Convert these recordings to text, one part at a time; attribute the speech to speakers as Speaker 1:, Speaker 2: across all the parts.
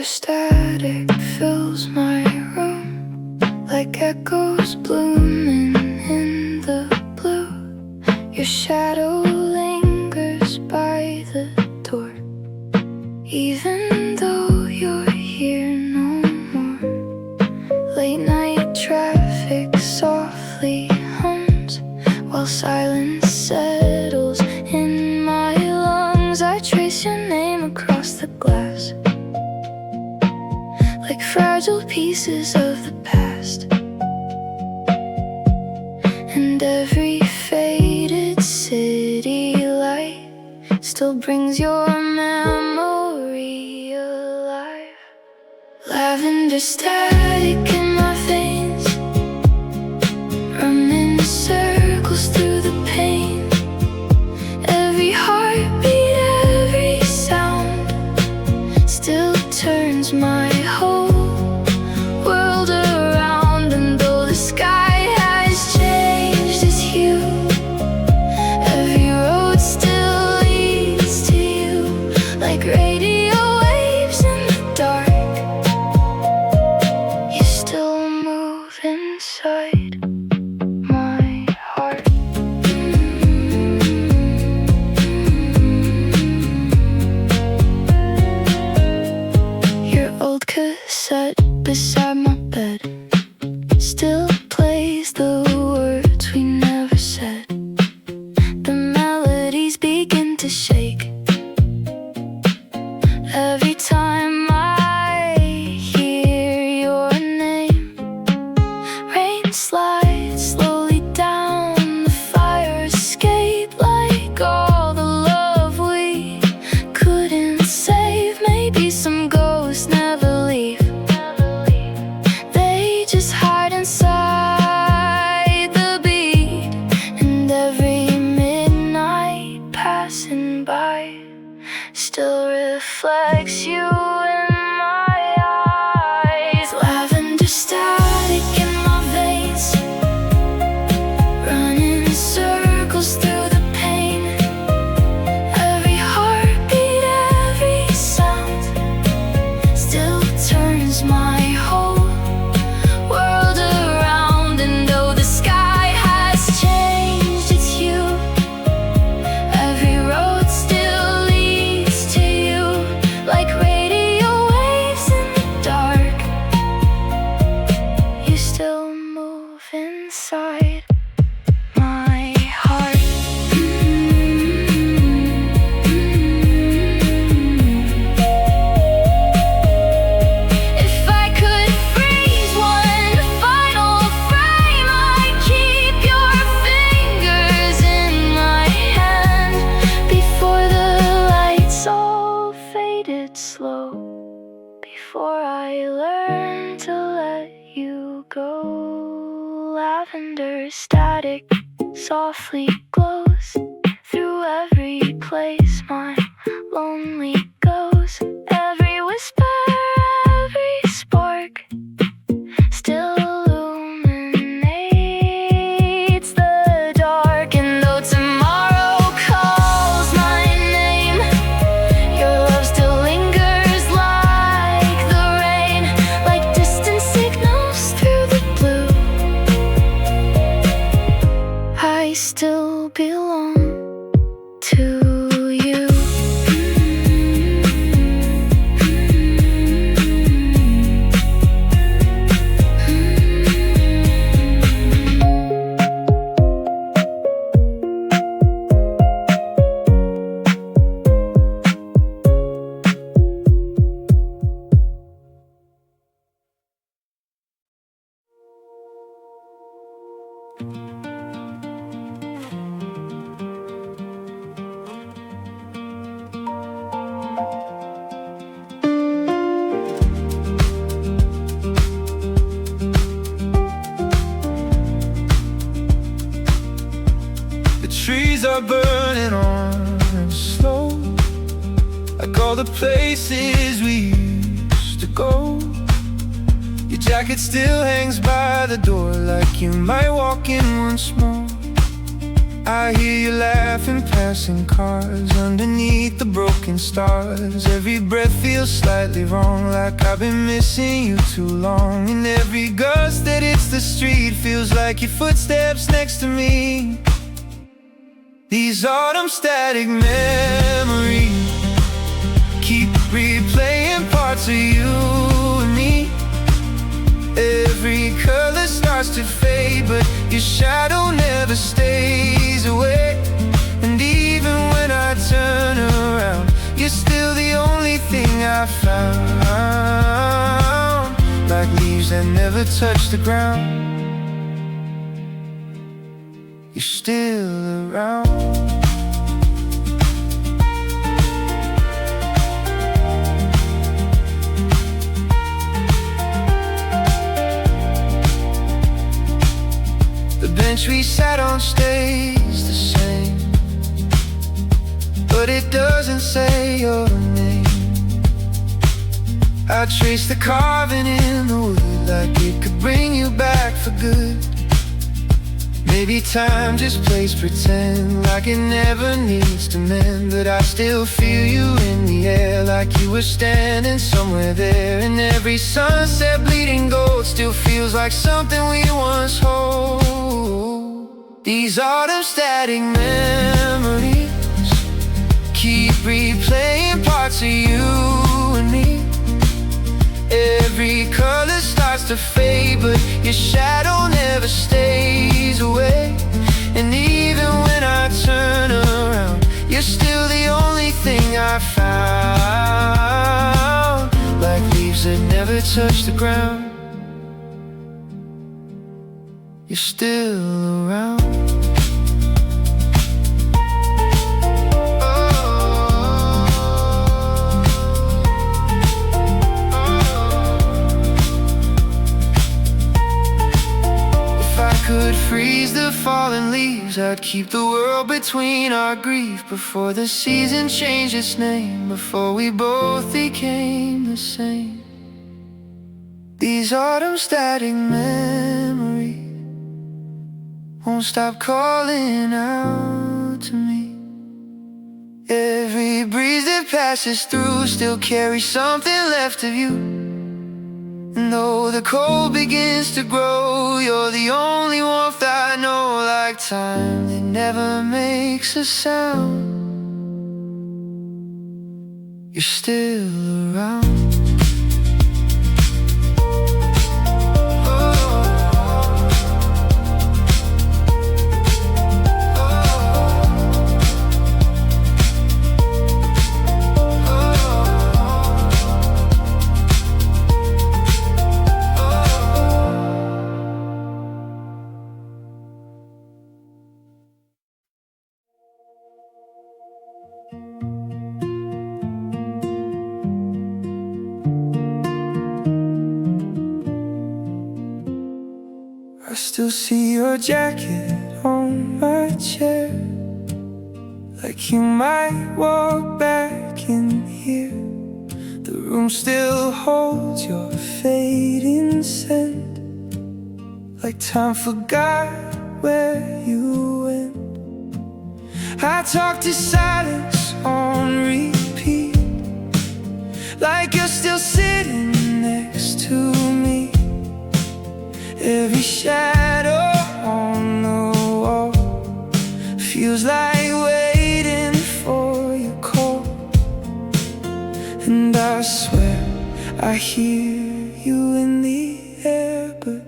Speaker 1: static fills my room like echoes blooming in the blue. Your shadow lingers by the door, even though you're here no more. Late night traffic softly hums while silence settles in my lungs. I trace your name across the glass like fragile pieces of the past, and every faded city light still brings your memory alive. Lavender static in my veins, running circles through the pain. Every heartbeat, every sound still turns my whole world around. And though the sky has changed its hue, every road still leads to you like radio waves in the dark. You still move inside my heart. Your old cassette beside my bed still plays the words we never said. The melodies begin to shake every time I hear your name. Rain slides slowly down the fire escape like all the love we couldn't save. Maybe some ghosts never leave, they just hide inside the beat. And every midnight passing by still reflects you in my eyes. Lavender static in my veins, running circles through the pain. Every heartbeat, every sound still turns my whole world around. And though the sky has changed its hue, every road still leads to you like radio waves in the dark. You still move inside my heart. If I could freeze one final frame, I'd keep your fingers in my hand before the lights all faded slow, before I learned to let you go. Lavender static softly glows through every place my lonely goes. Every whisper, every spark still illuminates the dark. And though tomorrow calls my name, your love still lingers like the rain, like distant signals through the blue. I still belong to you.
Speaker 2: The trees are burning on slow, like all the places we used to go. Your jacket still hangs by the door, like you might walk in once more. I hear you laughing, passing cars underneath the broken stars. Every breath feels slightly wrong, like I've been missing you too long. And every gust that hits the street feels like your footsteps next to me. These autumn static memories keep replaying parts of you and me. Every color starts to fade, but your shadow never stays away. And even when I turn around, you're still the only thing I found. Like leaves that never touch the ground, you're still around. The bench we sat on stays the same, but it doesn't say your name. I trace the carving in the wood, like it could bring you back for good. Maybe time just plays pretend, like it never needs to mend. But I still feel you in the air, like you were standing somewhere there. And every sunset bleeding gold still feels like something we once hold. These autumn static memories keep replaying parts of you and me. Every color starts to fade, but your shadow never stays away. And even when I turn around, you're still the only thing I found. Like leaves that never touch the ground, you're still around. Could freeze the fallen leaves, I'd keep the world between our grief. Before the season changed its name, before we both became the same. These autumn static memories won't stop calling out to me. Every breeze that passes through still carries something left of you. And though the cold begins to grow, you're the only warmth I know. Like time that never makes a sound, you're still around. I still see your jacket on my chair, like you might walk back in here. The room still holds your fading scent, like time forgot where you went. I talk to silence on repeat, like you're still sitting next to me. Every shadow on the wall feels like waiting for your call. And I swear I hear you in the air, but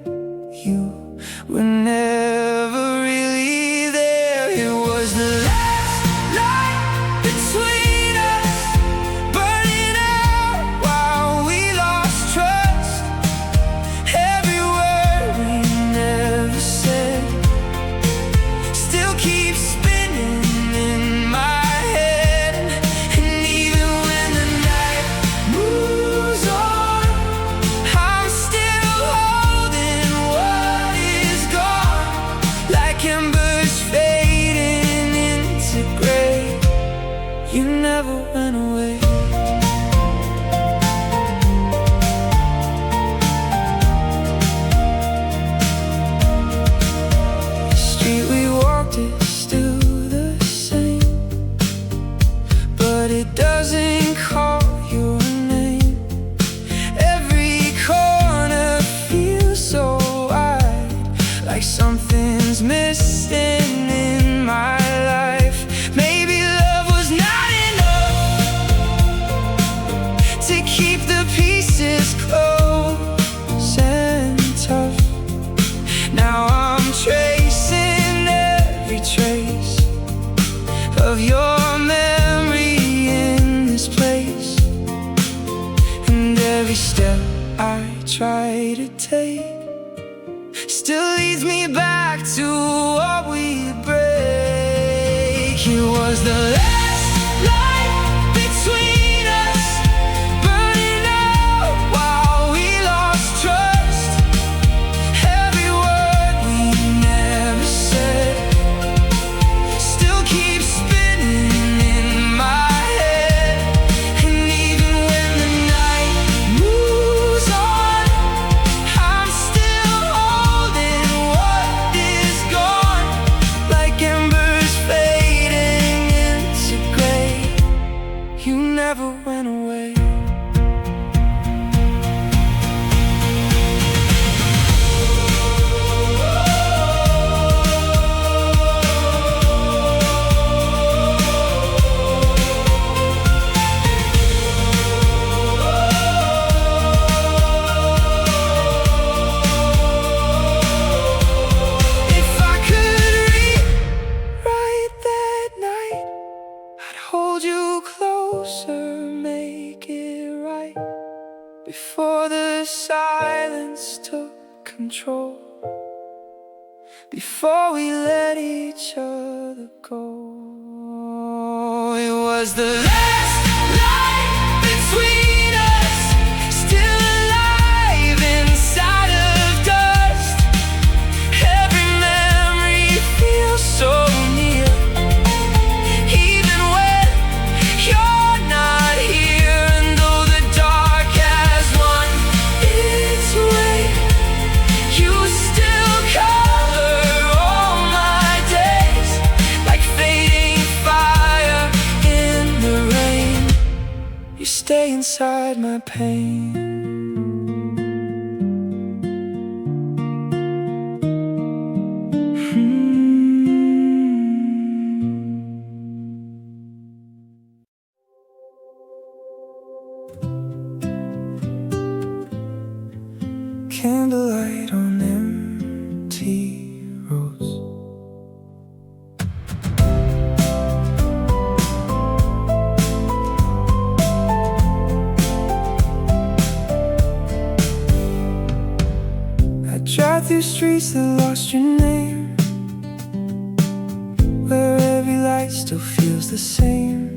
Speaker 2: you were never really there. It was the last light between us, burning out while we lost trust. Every word we never said still keeps spinning in my head. And even when the night moves on, I'm still holding what is gone, like embers fading in try to take still leads me back to what we break. It was the last light between us, burning out while we lost trust. Every word we never said still keeps spinning in my head. And even when the night moves on, I'm still holding what is gone, like embers fading into gray. You never went away. If I could rewrite that night, I'd hold you closer, make it right before the silence took control, before we let each other go. It was the last light between us, still alive inside of dust. Every memory feels so near, even when you're not here. And though the dark has won its way, you still color all my days, like fading fire in the rain. You stay inside my pain. Candlelight on empty roads. I drive through streets that lost your name, where every light still feels the same.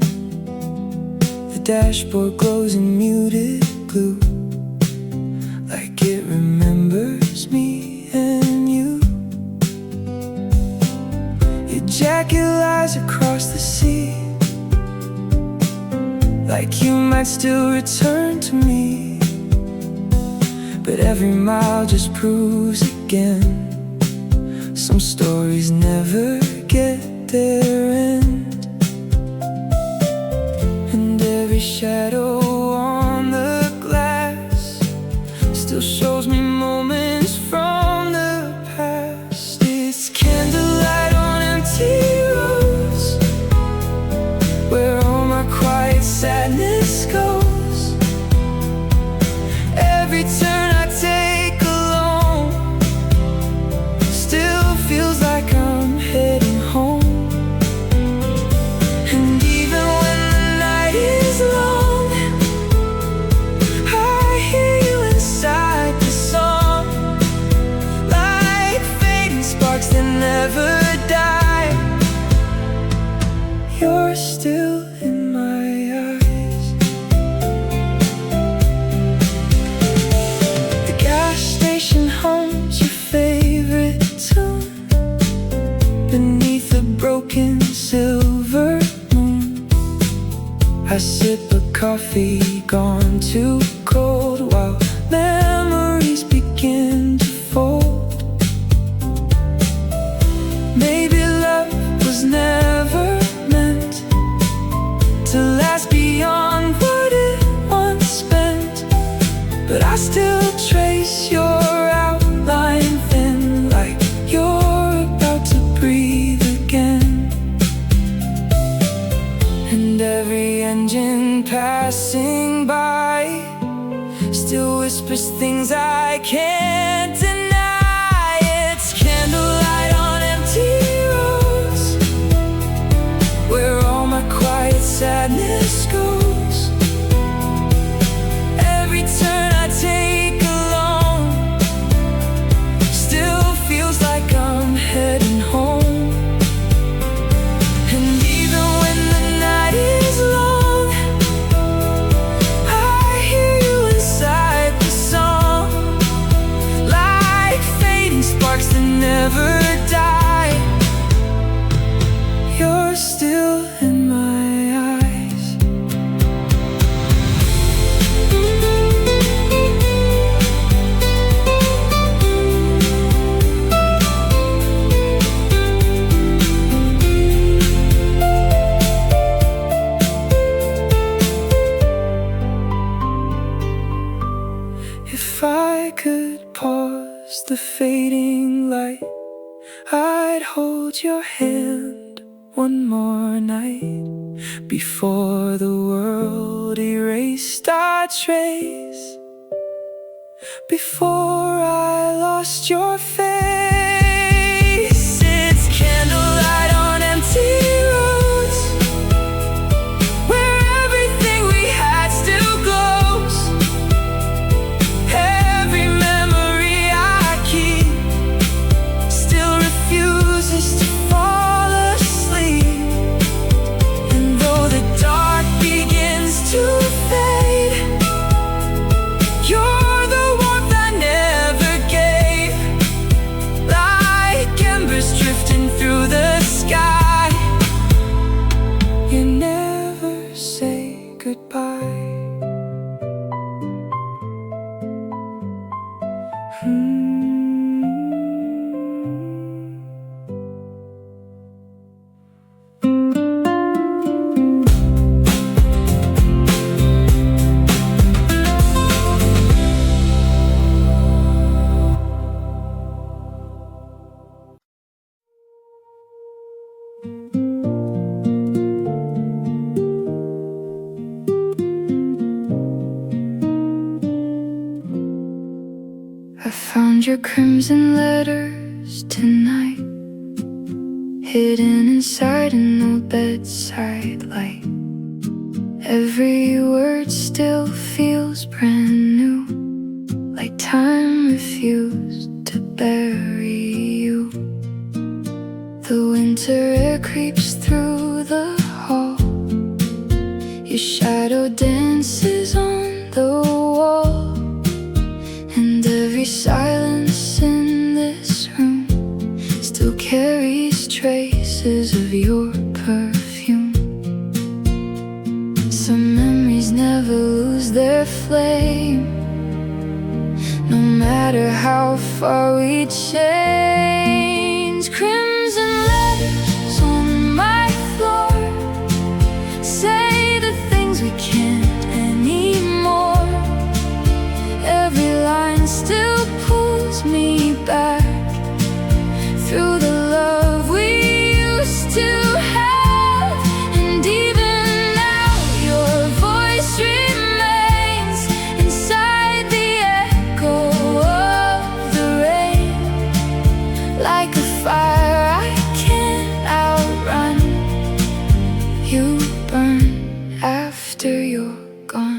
Speaker 2: The dashboard glows in muted blue, like it remembers me and you. Your jacket lies across the sea, like you might still return to me. But every mile just proves again, some stories never get their end. And every shadow on the glass still shows me moments from the past. It's candlelight on empty roads, where all my quiet sadness goes. Every turn I take alone still feels like I'm heading home. And even when the night is long, I hear you inside the song, like fading sparks that never die. You're still in my eyes. The gas station hums your favorite tune beneath a broken silver moon. I sip a coffee gone too cold, while memories begin to fold. Maybe love was never meant to last beyond what it once spent, but I still trace your outline thin, like you're about to breathe again. And every engine passing by never die. You're still in my eyes. If I could pause the fading light, I'd hold your hand one more night before the world erased our trace, before I lost your face. It's candlelight on empty roads, where everything we had still glows. Every memory I keep still refuses to fall asleep. And though the dark begins to fade, you're the warmth I never gave, like embers drifting through the sky. You never say goodbye.
Speaker 1: I found your crimson letters tonight, hidden inside an old bedside light. Every word still feels brand new, like time refused to bury you. The winter air creeps through the hall, your shadow dances on the wall, and every silence in this room still carries traces of your perfume. Some memories never lose their flame, no matter how far we change. Crimson letters on my floor say the things we can't anymore. Every line still pulls me back through the love we used to have. And even now your voice remains inside the echo of the rain, like a fire I can't outrun. You burn after you're gone.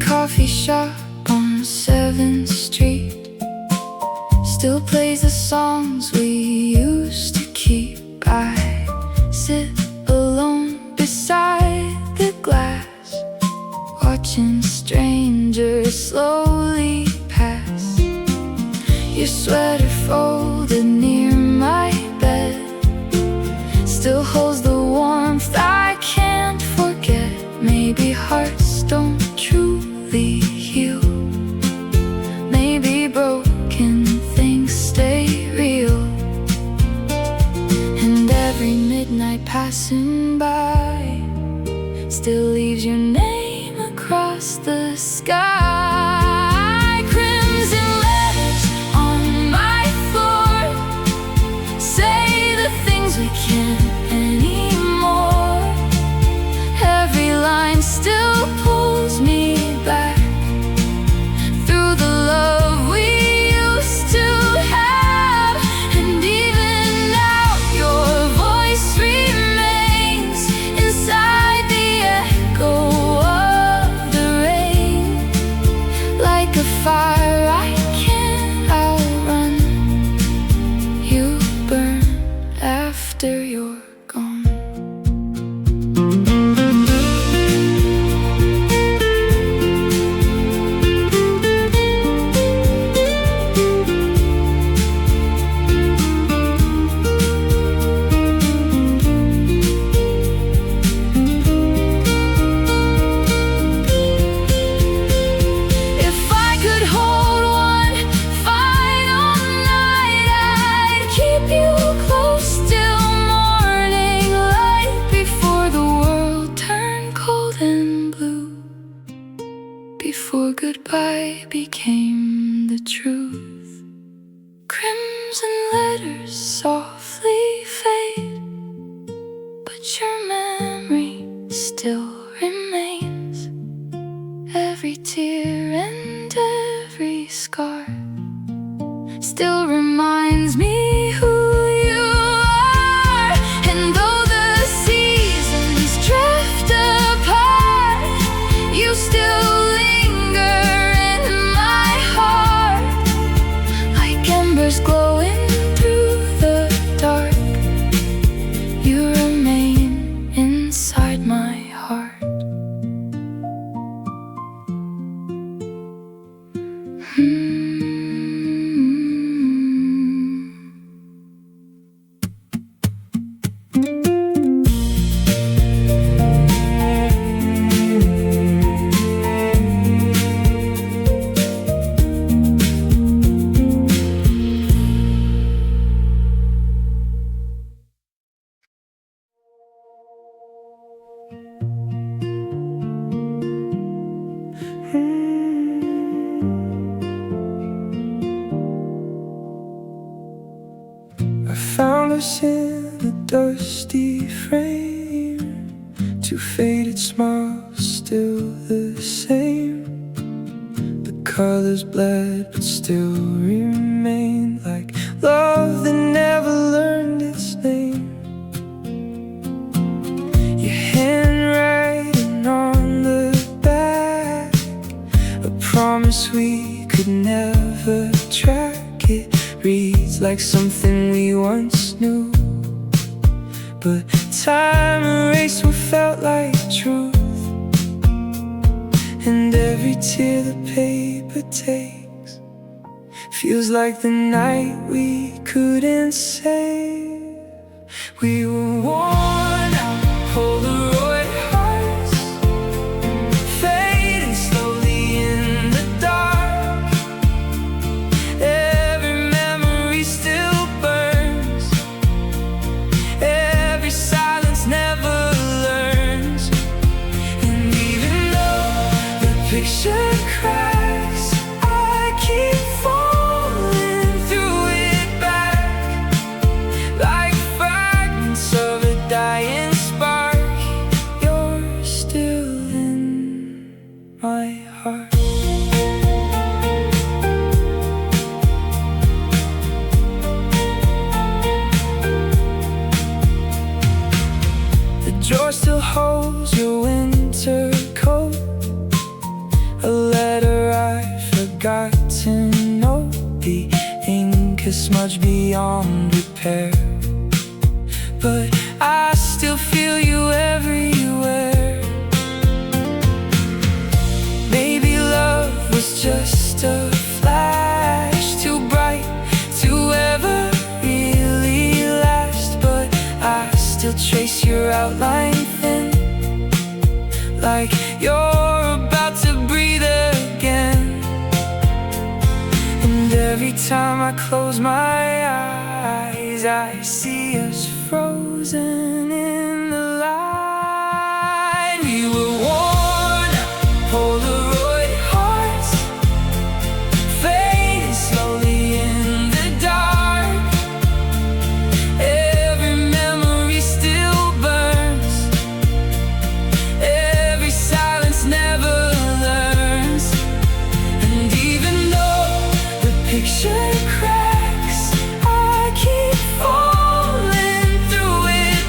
Speaker 1: Coffee shop on 7th Street still plays the songs we used to keep. I sit alone beside the glass, watching strangers slowly pass. Your sweater folded near my bed still holds the warmth I can't forget. Maybe hearts don't truly heal, maybe broken things stay real. And every midnight passing by still leaves your name across the sky. Crimson letters on my floor say the things we can't anymore. Every line still pulls me back through the love we used to have. And even now your voice remains inside the echo of the rain, like a fire I can't outrun. You burn after you're gone. Before goodbye became the truth, crimson letters softly fade, but your memory still remains. Every tear and every scar still reminds me who you are. And though the seasons drift apart, you still glowing through the dark. You remain inside my heart.
Speaker 2: In a dusty frame, two faded smiles still the same. The colors bled but still remain, like love that never learned its name. Your handwriting on the back, a promise we could never track. It reads like something we once knew, but time erased what felt like truth. And every tear the paper takes feels like the night we couldn't save. We were worn out Polaroid hearts, fading slowly in the dark. Every memory still burns, every silence never learns. And even though the picture cracks, I keep falling through it back, like fragments of a dying spark. You're still in my heart. The drawer still holds your winter coat, a letter I forgot to note. The ink is smudged beyond repair, but I still feel you everywhere. Maybe love was just a flash, too bright to ever really last. But I still trace your outline thin, like you're about to breathe again. And every time I close my eyes, I see us frozen in the light. We were worn out Polaroid hearts, fading slowly in the dark. Every memory still burns, every silence never learns. And even though the picture cracks, I keep falling through it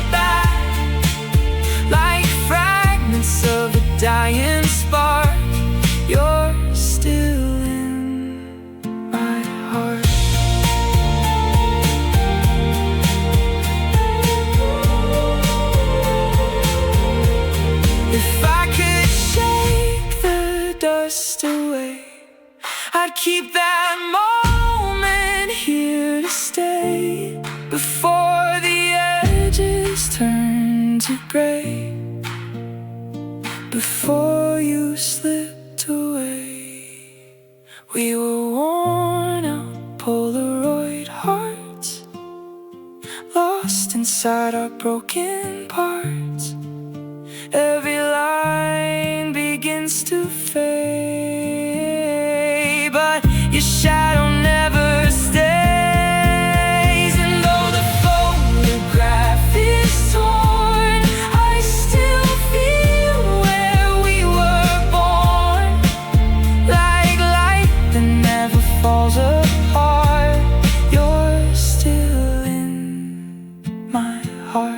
Speaker 2: gray before you slipped away. We were worn out Polaroid hearts, lost inside our broken parts. Every line begins to fade, but your shadow never stays. And though the photograph is torn, I still feel where we were born, like light that never falls apart. You're still in my heart.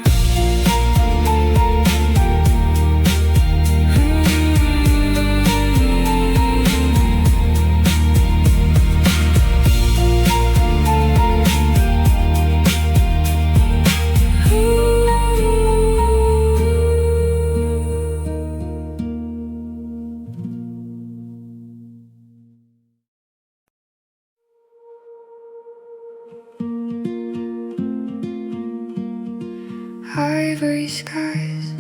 Speaker 1: Ivory skies,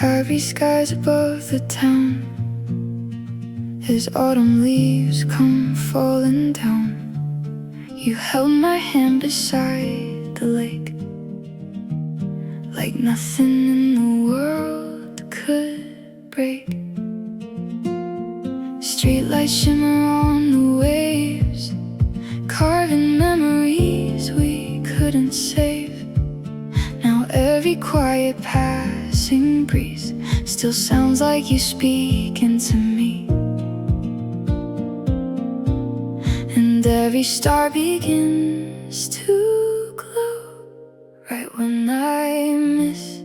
Speaker 1: Ivory skies above the town, as autumn leaves come falling down. You held my hand beside the lake, like nothing in the world could break. Streetlights shimmer on the waves, carving memories we couldn't save. Now every quiet passing breeze still sounds like you speaking to me. And every star begins to glow right when I miss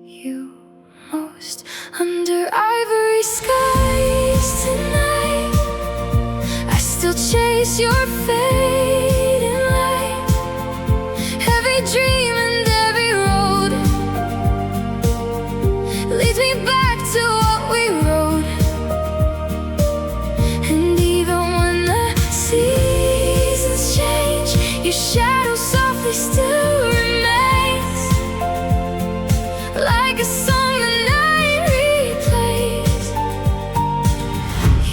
Speaker 1: you most. Under ivory skies tonight, I still chase your fading light. Every dream and every road leads me back to what we wrote. And even when the seasons change, your shadow softly still remains, like a song the night replays.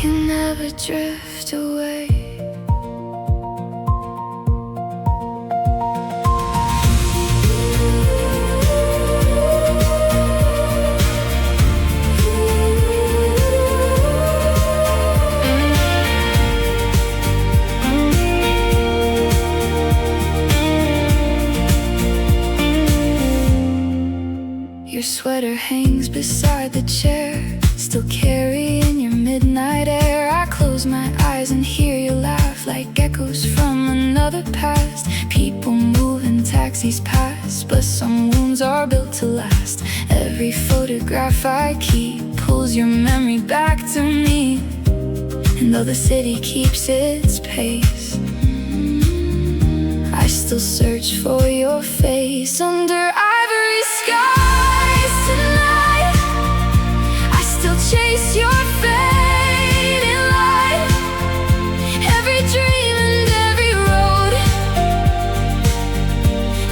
Speaker 1: You never drift away. Your sweater hangs beside the chair, still carrying your midnight air. I close my eyes and hear you laugh like echoes from another past. People move and taxis pass, but some wounds are built to last. Every photograph I keep pulls your memory back to me. And though the city keeps its pace, I still search for your face. Under ivory skies tonight, I still chase your fading light. Every dream and every road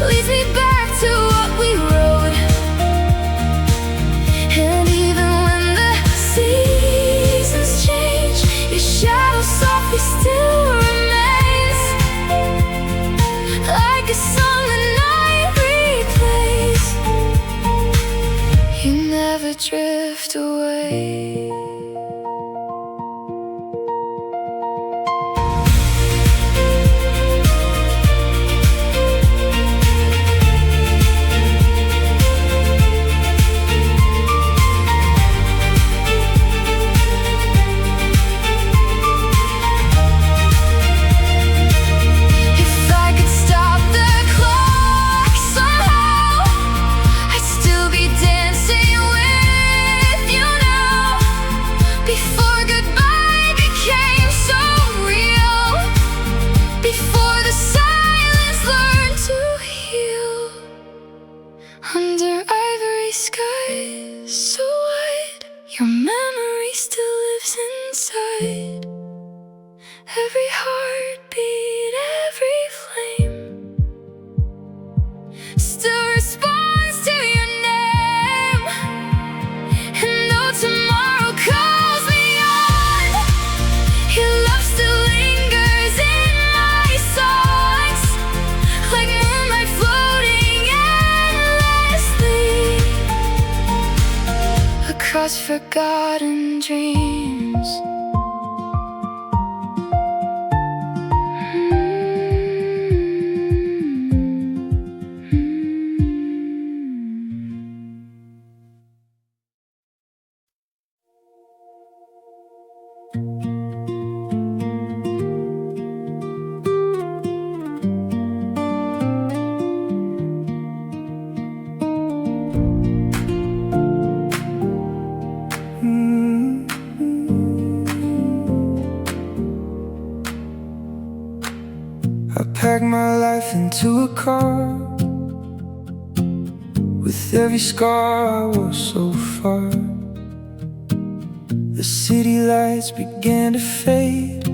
Speaker 1: leads me back to what we wrote. And even when the seasons change, your shadow softly still remains, like a song the night replays. You never drift away. If I could stop the clock somehow, I'd still be dancing with you now. across forgotten dreams.
Speaker 2: Pack my life into a car. With every scar I was so far. The city lights began to fade,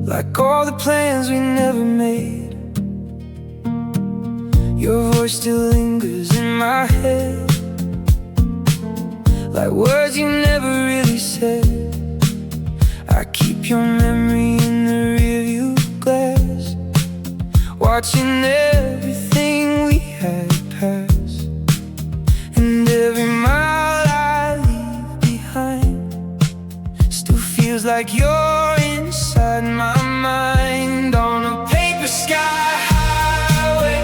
Speaker 2: like all the plans we never made. Your voice still lingers in my head, like words you never really said. I keep your memory in the rearview glass, watching everything we had pass. And every mile I leave behind still feels like you're inside my mind. On a paper sky highway,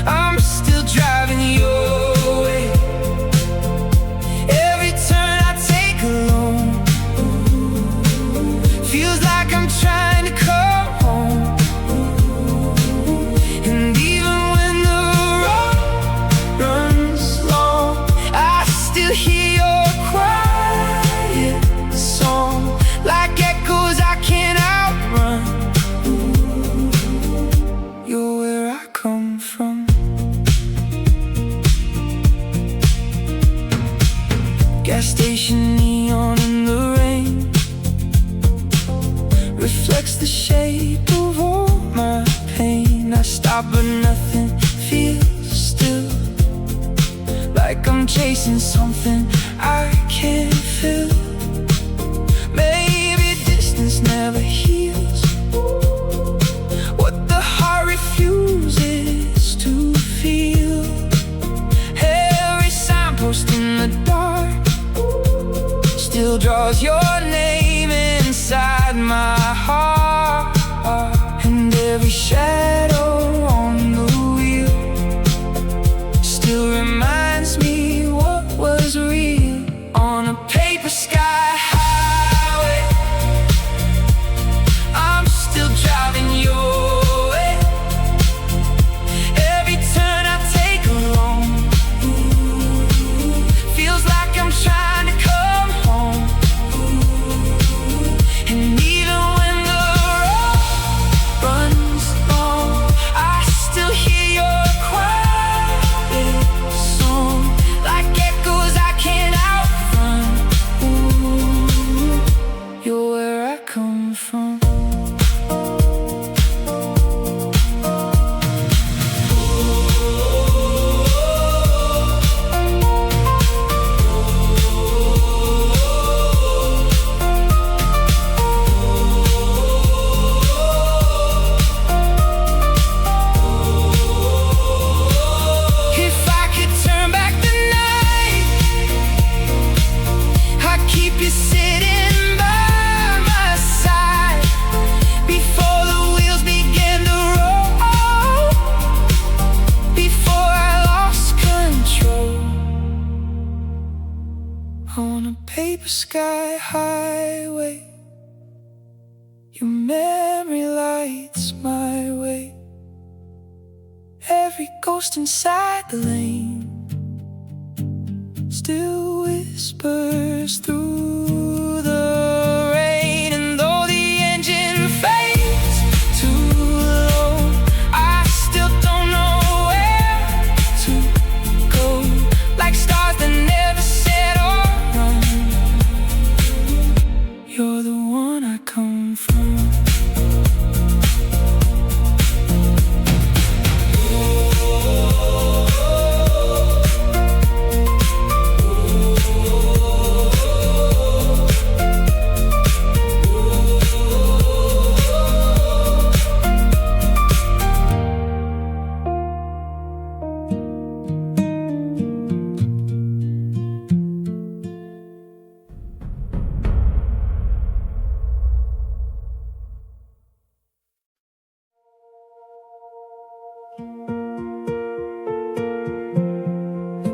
Speaker 2: I'm still driving your way. Every turn I take alone feels like I'm trying to come home. And even when the road runs long, I still hear your quiet song, like echoes I can't outrun. You're where I come from. Gas station neon in the rain reflects the shape of all my pain. I stop but nothing feels still, like I'm chasing something I can't feel. Maybe distance never heals what the heart refuses to feel. Every signpost in the dark still draws your name inside my heart. And every shadow on the wheel still reminds me what was real. On a paper sky highway, I'm still driving your way. Every turn I take alone feels like I'm trying to come home. And even when the road runs long, I still hear your quiet song, like echoes I can't outrun. Ooh, you're where I come from. If I could turn back the night, I'd keep you sitting by my side before the wheels began to roll, before I lost control. On a paper sky highway, your memory lights my way. Every ghost inside the lane still whispers through the rain. And though the engine fades too low, I still don't know where to go. Like stars that never set or run, you're the one I come from.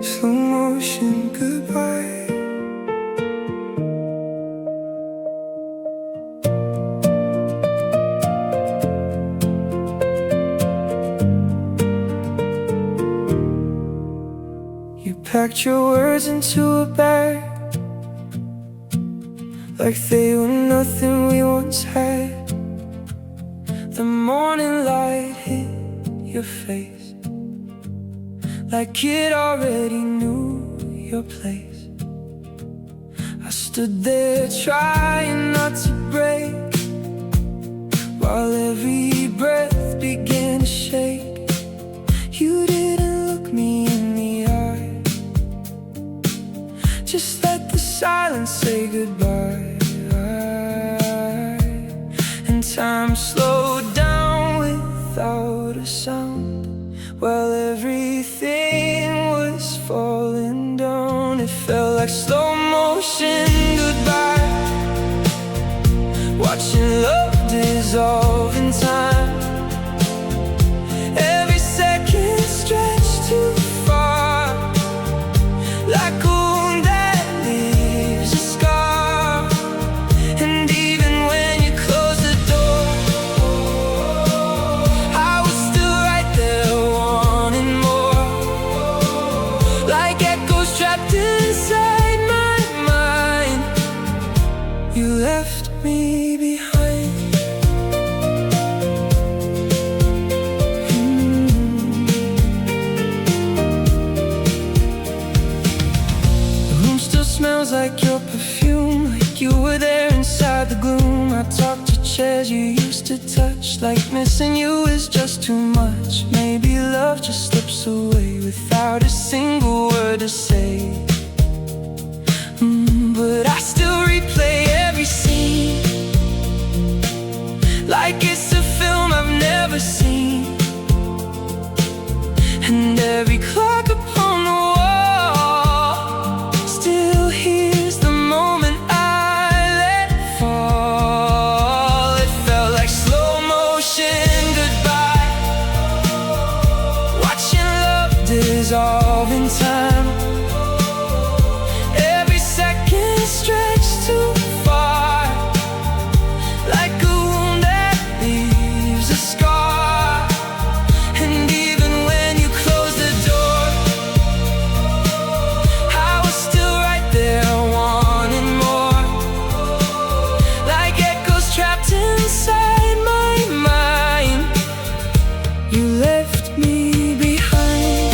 Speaker 2: slow motion goodbye. You packed your words into a bag like they were nothing we once had. The morning light hit your face like it already knew your place. I stood there trying not to break while every breath began to shake. You didn't look me in the eye, just let the silence say goodbye. And time slowed down without a sound while everything was falling down. It felt like slow motion goodbye, watching love dissolve in time. Every second stretched too far, like a wound that leaves a scar. And even when you close the door, I was still right there wanting more, like echoes trapped inside my mind. You left me behind. The room still smells like your perfume, like you were there inside the gloom. I talked to chairs you used to touch, like missing you is just too much. Maybe love just slips away without a single word to say. But I still replay every scene like it's a film I've never seen. And every clock upon the wall still hears the moment I let fall. It felt like slow motion goodbye, watching love dissolve in time. Every second stretched too far, like a wound that leaves a scar. And even when you closed the door, I was still right there wanting more, like echoes trapped inside my mind. You left me behind.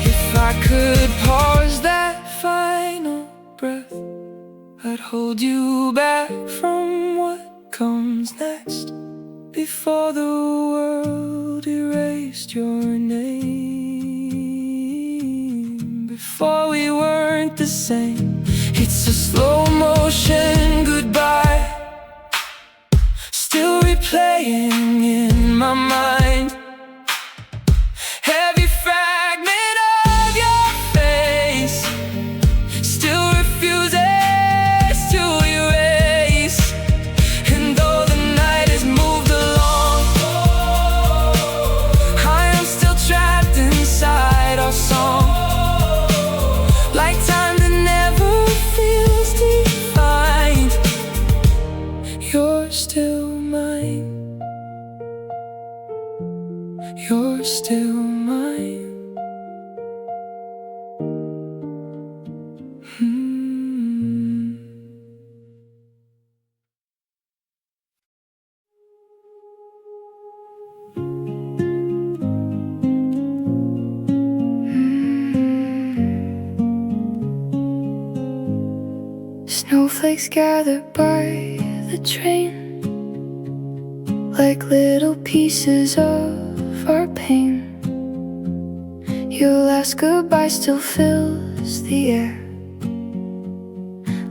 Speaker 2: If I could pause that final breath, I'd hold you back from what comes next, before the world erased your name, before we weren't the same. It's a slow motion goodbye, still replaying in my mind. Every fragment of your face still refuses to erase. And though the night has moved along, I am still trapped inside our song, like time that never feels defined. You're still mine. You're still mine.
Speaker 1: Snowflakes gathered by the train, like little pieces of our pain. Your last goodbye still fills the air,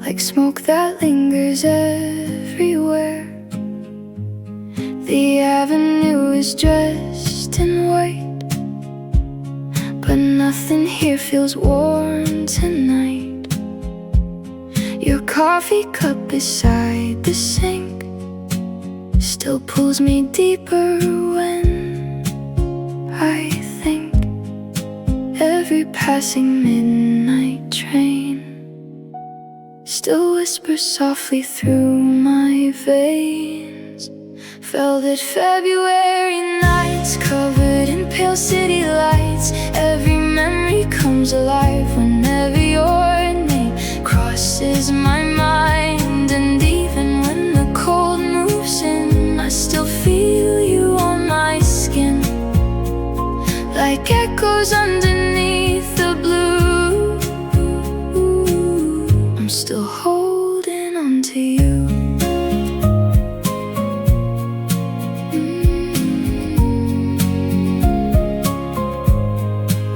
Speaker 1: like smoke that lingers everywhere. The avenue is dressed in white, but nothing here feels warm tonight. Your coffee cup beside the sink still pulls me deeper when I think. Every passing midnight train still whispers softly through my veins. Velvet February nights covered in pale city lights. Every memory comes alive whenever your name crosses my mind. And even when the cold moves in, I still feel you on my skin, like echoes underneath the blue. I'm still holding on to you.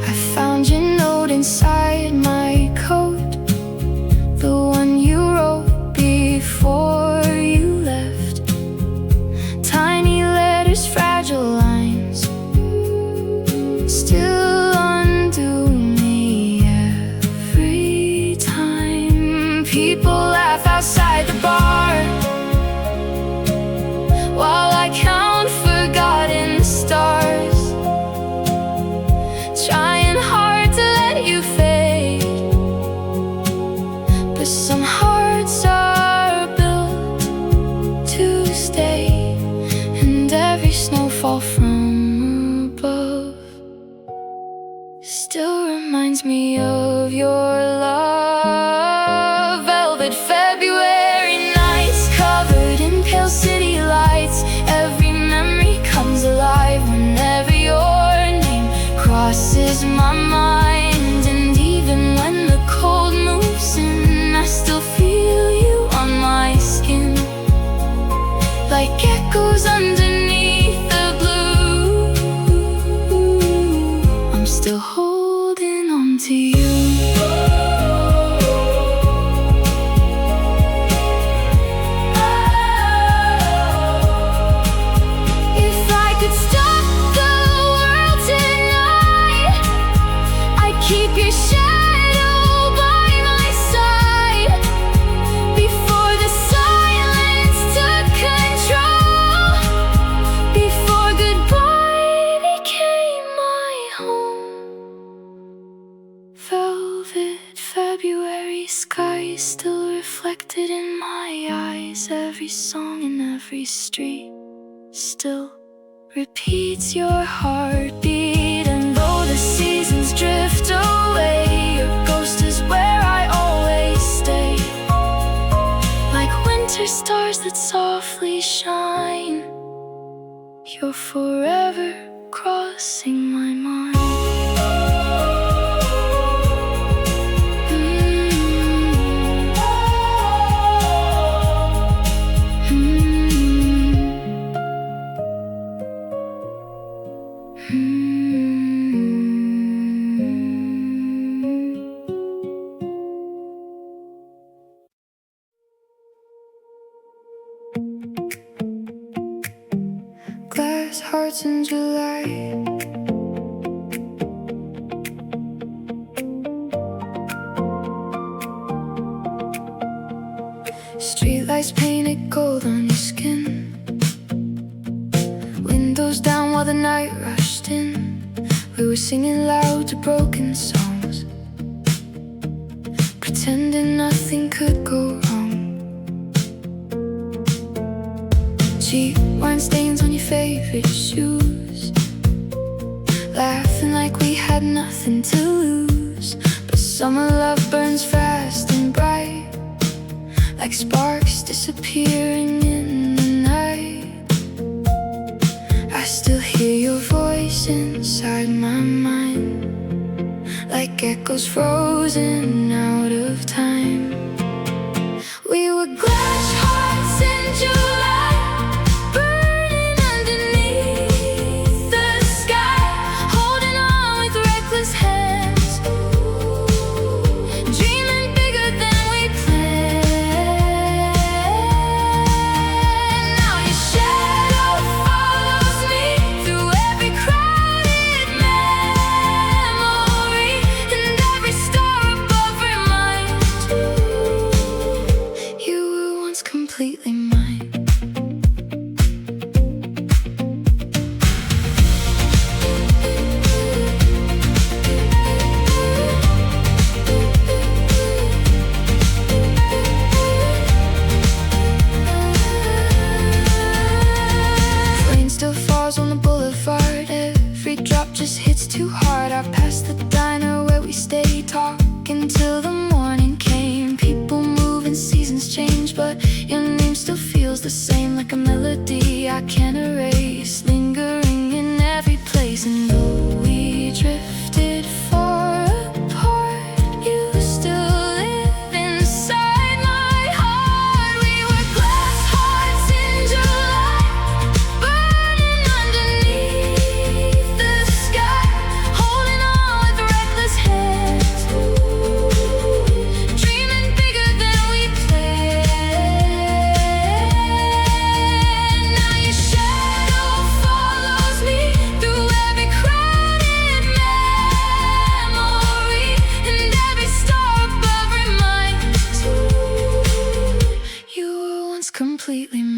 Speaker 1: I found your note inside my coat, the one you wrote before you left. Tiny letters, fragile lines, still undo me every time. People laugh outside the bar while I count forgotten stars, trying hard to let you fade. But some hearts are built to stay, and every snowfall from above still reminds me of your love. Velvet February nights covered in pale city lights. Every memory comes alive whenever your name crosses my mind. And even when the cold moves in, I still feel you on my skin, like echoes underneath the blue. I'm still holding on to you. If I could stop the world tonight, I'd keep your shadow by my side. Before the silence took control, before goodbye became my home. Velvet February skies still reflected in my eyes. Every song in every street still repeats your heartbeat. And though the seasons drift away, your ghost is where I always stay, like winter stars that softly shine. You're forever crossing my mind. Glass hearts in July, streetlights painted gold on your skin, windows down while the night rushed in. We were singing loud to broken songs, pretending nothing could go wrong. Cheap wine stains on your favorite shoes, laughing like we had nothing to lose. But summer love burns fast and bright, like sparks disappearing in the night. I still hear your voice inside my mind, like echoes frozen out of time. We were glass hearts in July, burning underneath the sky, holding on with reckless hands, dreaming bigger than we planned. Now your shadow follows me through every crowded memory. like a melody I can't erase, lingering in every place. And though we drifted far apart, you still live inside my heart. We were glass hearts in July, burning underneath the sky, holding on with reckless hands, dreaming bigger than we planned. Now your shadow follows me through every crowded memory, and every star above reminds you were once completely mine.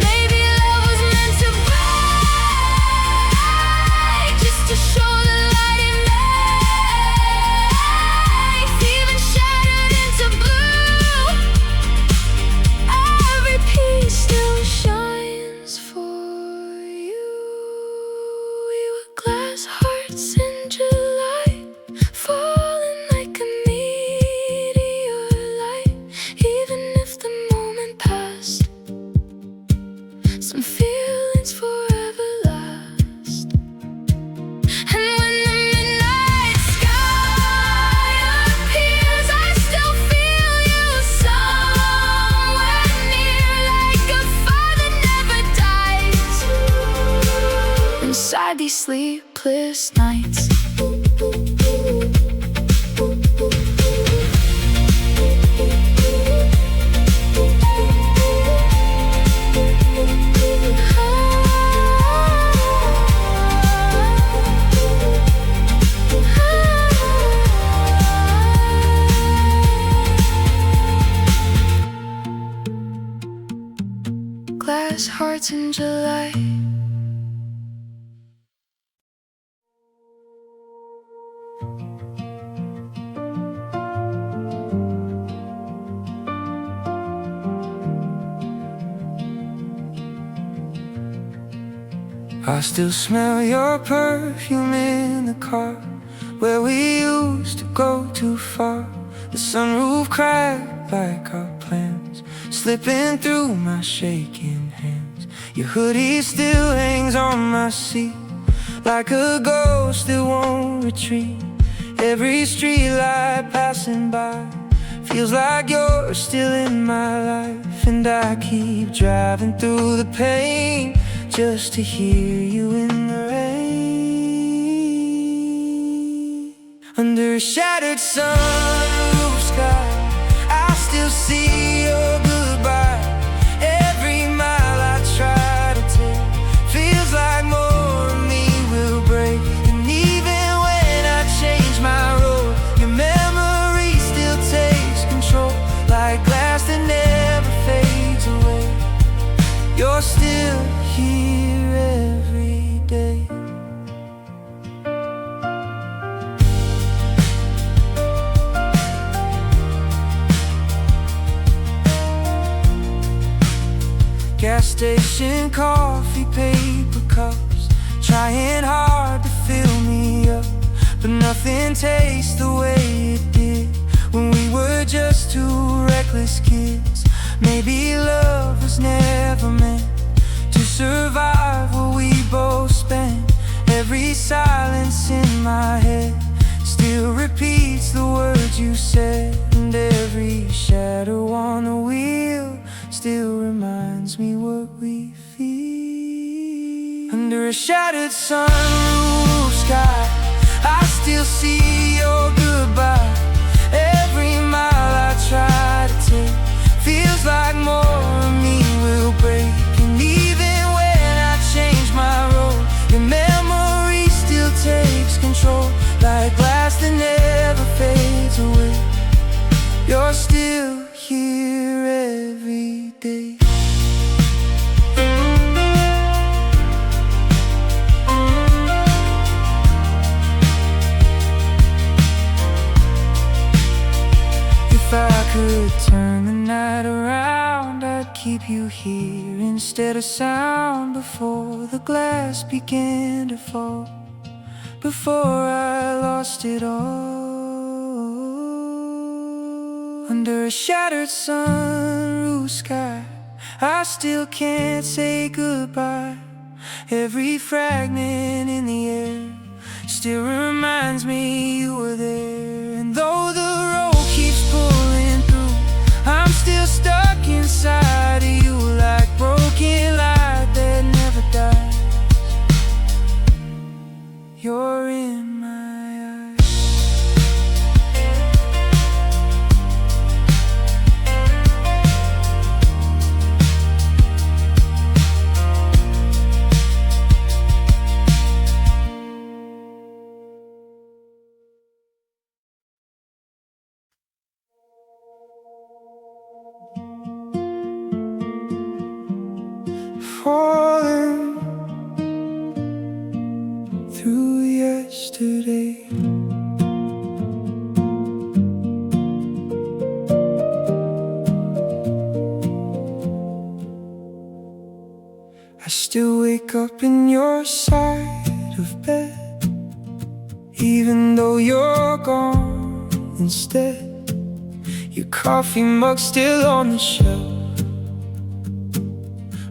Speaker 1: Maybe love was meant to break, just to show the light it makes. Even shattered into blue, every piece still shines for you. We were glass hearts in July, falling like a meteor light. Even if the moment passed, some feelings forever last. And when the midnight sky appears, I still feel you somewhere near, like a fire that never dies inside these sleepless nights. Glass hearts in July.
Speaker 2: I still smell your perfume in the car where we used to go too far. The sunroof cracked like our plans, slipping through my shaking hands. Your hoodie still hangs on my seat like a ghost that won't retreat. Every street light passing by feels like you're still in my life. And I keep driving through the pain just to hear you in the rain. Under a shattered sunroof sky, I still see your goodbye. Every mile I try to take feels like more of me will break. And even when I change my road, your memory still takes control, like glass that never fades away. You're still here every day. Gas station coffee, paper cups, trying hard to fill me up, but nothing tastes the way it did when we were just two reckless kids. Maybe love was never meant to survive what we both spent. Every silence in my head still repeats the words you said, and every shadow on the wheel still reminds me what we feel. Under a shattered sunroof sky, I still see your goodbye. Every mile I try to take feels like more of me will break. And even when I change my road, your memory still takes control, like glass that never fades away. You're still here every day. you hear instead of sound before the glass began to fall, before I lost it all. Under a shattered sunroof sky, I still can't say goodbye. Every fragment in the air still reminds me you were there. And though the road keeps pulling through, I'm still stuck inside of you like broken light that never dies. You're in my eyes. Falling through yesterday. I still wake up in your side of bed, even though you're gone instead. Your coffee mug still on the shelf,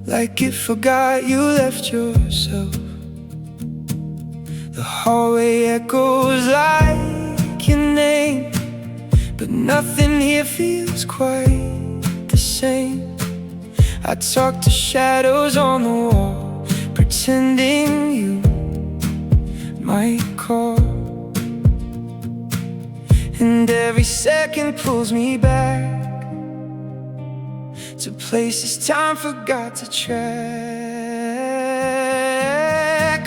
Speaker 2: like it forgot you left yourself. The hallway echoes like your name, but nothing here feels quite the same. I talk to shadows on the wall, pretending you might call. And every second pulls me back to places time forgot to track.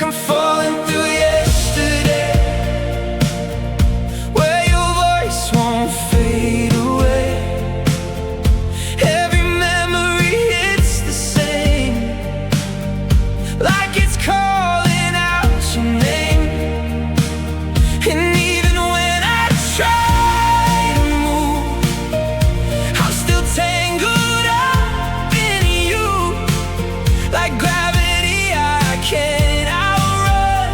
Speaker 2: I'm falling through yesterday, where your voice won't fade away. Every memory hits the same, like it's calling out your name. And even when I try to move, I'm still tangled up in you. Like gravity I can't outrun.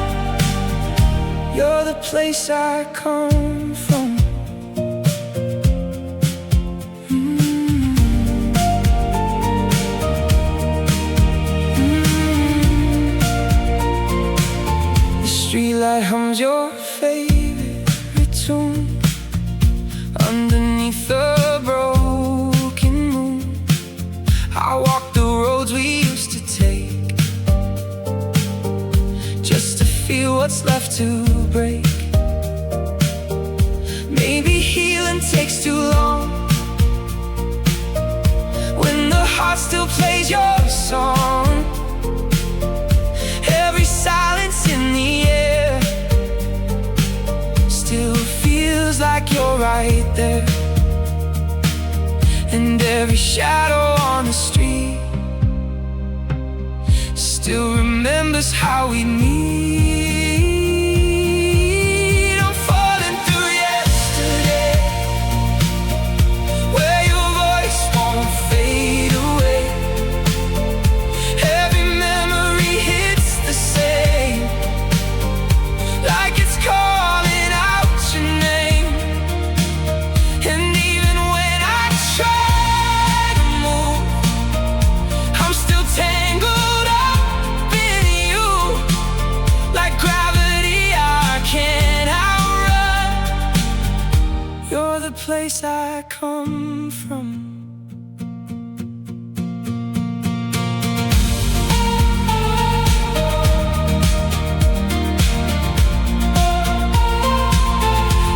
Speaker 2: You're the place I come from. The streetlight hums your favorite tune underneath the broken moon. I walk the roads we used to take, just to feel what's left to break. Maybe healing takes too long, when the heart still plays your song. Every silence in the air still feels like you're right there. And every shadow on the street still remembers how we meet. I'm falling through yesterday, where your voice won't fade away. Every memory hits the same, like it's calling out your name. And even when I try to move, I'm still tangled up in you. Like gravity I can't outrun. You're the place I come from.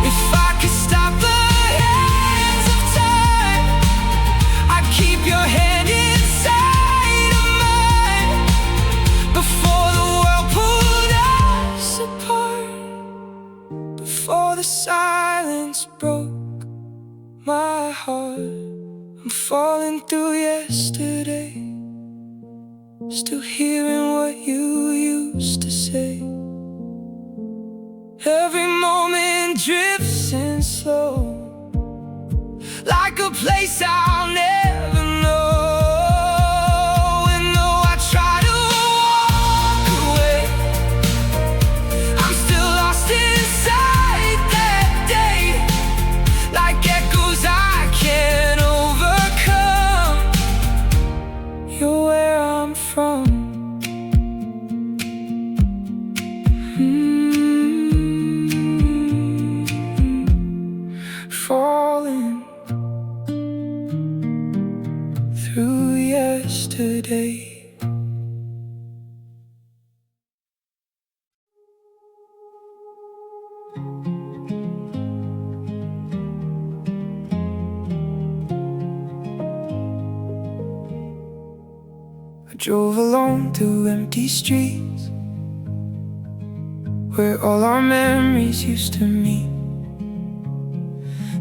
Speaker 2: If I could stop the hands of time, I'd keep your hand inside of mine. Before the world pulled us apart, before the silence broke my heart. I'm falling through yesterday, still hearing what you used to say. Every moment drifts in slow, like a place I'll never know. drove alone through empty streets where all our memories used to meet.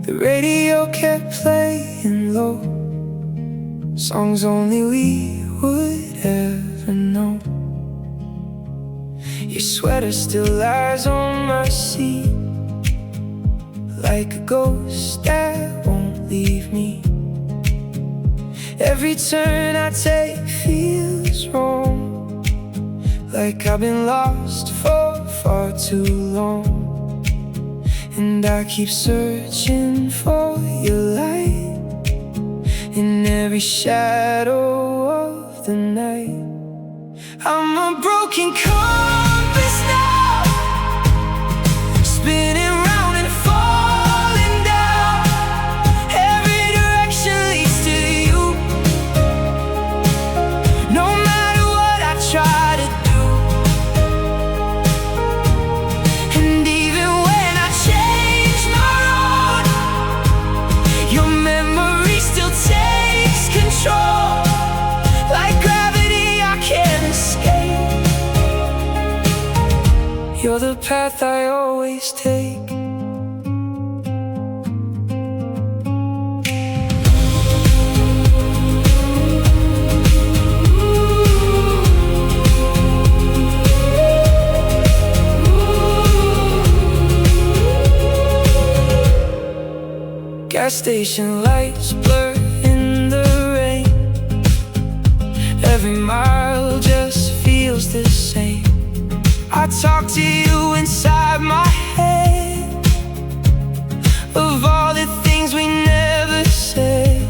Speaker 2: The radio kept playing low, songs only we would ever know. Your sweater still lies on my seat, like a ghost that won't leave me. Every turn I take feels wrong, like I've been lost for far too long. And I keep searching for your light in every shadow of the night. I'm a broken compass now, spinning round and falling down. Every direction leads to you, no matter what I try to do. And even when I change my road, your memory still takes control. Like gravity I can't escape. You're the path I always take. Gas station lights blur in the rain. Every mile just feels the same. I talk to you inside my head of all the things we never said.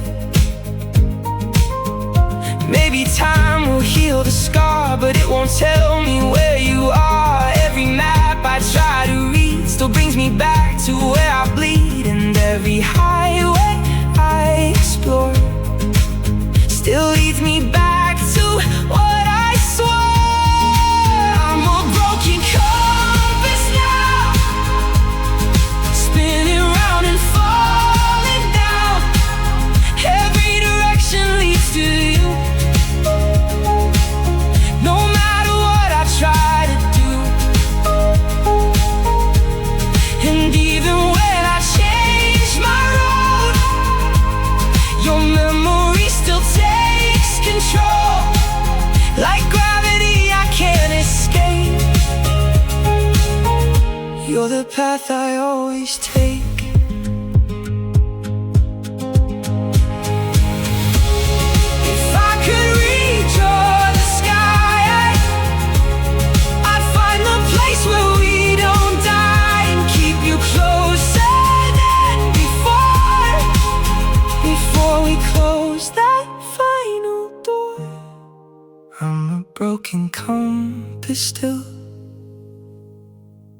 Speaker 2: Maybe time will heal the scar, but it won't tell me where you are. Every map I try to read still brings me back to where I bleed. And every highway I explore still leads me back to what I swore. I'm a broken compass now, spinning round and falling down. Every direction leads to you, no matter what I try to do. And even when I change my road, your memory still takes control. Like gravity I can't escape. You're the path I always take. If I could redraw the sky, I'd find the place where we don't die and keep you closer than before we close that final door. I'm a broken compass still,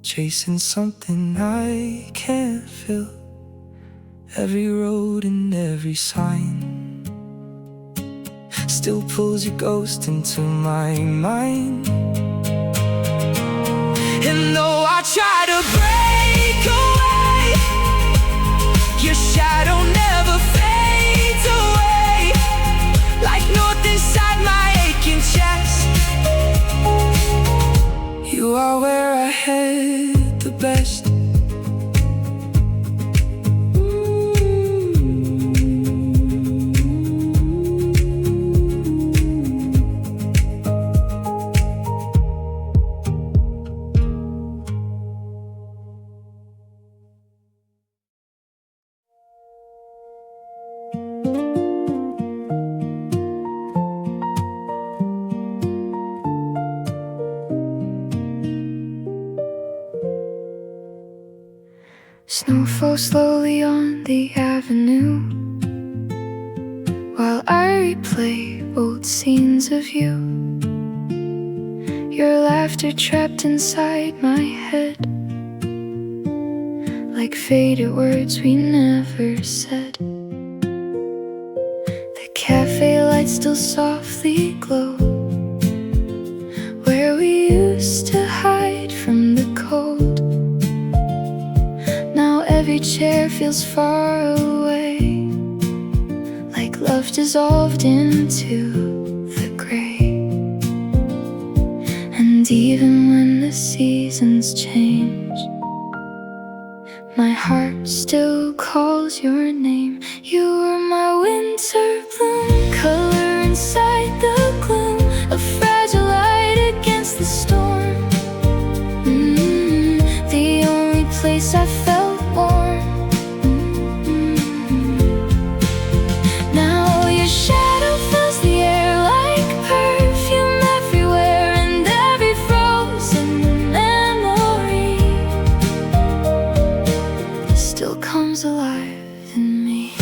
Speaker 2: chasing something I can't feel. Every road and every sign still pulls your ghost into my mind. And though I try to break away, your shadow never fades away. Like north inside my aching chest, you are where I had the best.
Speaker 1: Snow falls slowly on the avenue while I replay old scenes of you. Your laughter trapped inside my head, like faded words we never said. The cafe lights still softly glow where we used to hide from the cold. Now every chair feels far away, like love dissolved into the gray. And even when the seasons change, my heart still calls your name. You were my winter bloom, color inside the gloom, a fragile light against the storm. The only place I felt warm. Now your shadow fills the air like perfume everywhere, and every frozen memory still comes alive in me.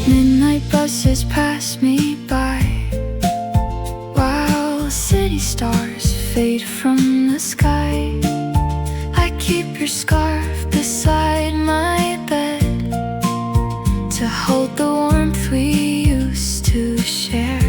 Speaker 1: Midnight buses pass me by, while city stars fade from the sky. I keep your scarf beside my bed to hold the warmth we used to share.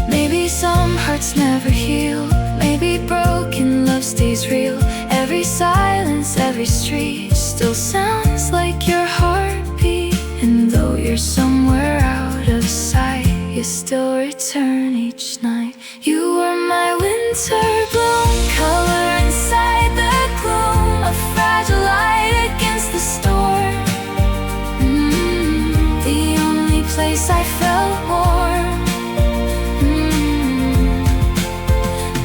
Speaker 1: Maybe some hearts never heal, maybe broken love stays real. Every silence, every street still sounds like your heartbeat. And though you're somewhere out of sight, you still return each night. You were my winter bloom, color inside the gloom, a fragile light against the storm. The only place I felt warm.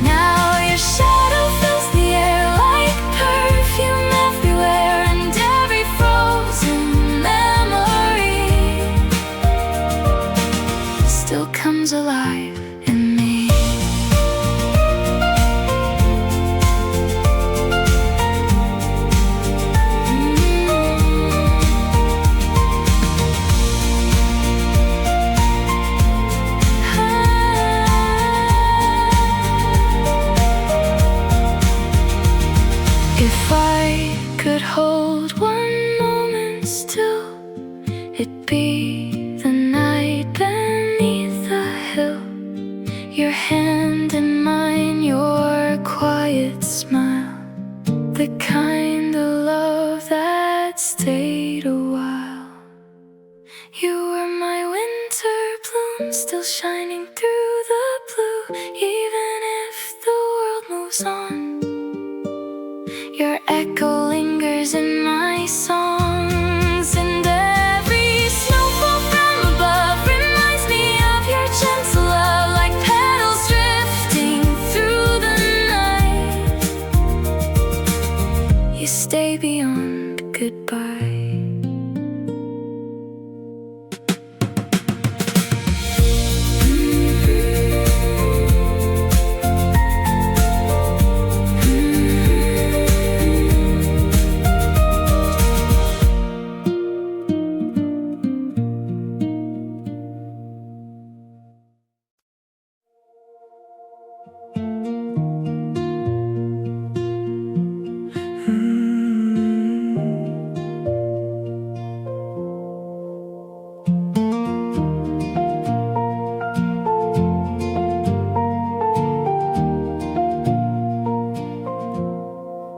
Speaker 1: Now your shadow fills the air like perfume everywhere, and every frozen memory still comes alive in me. If I could hold one moment still, it'd be the night beneath the hill. Your hand in mine, your quiet smile, the kind of love that stayed a while. You were my winter bloom, still shining through the blue. Even if the world moves on, your echo lingers in my songs. And every snowfall from above reminds me of your gentle love, like petals drifting through the night. You stay beyond goodbye.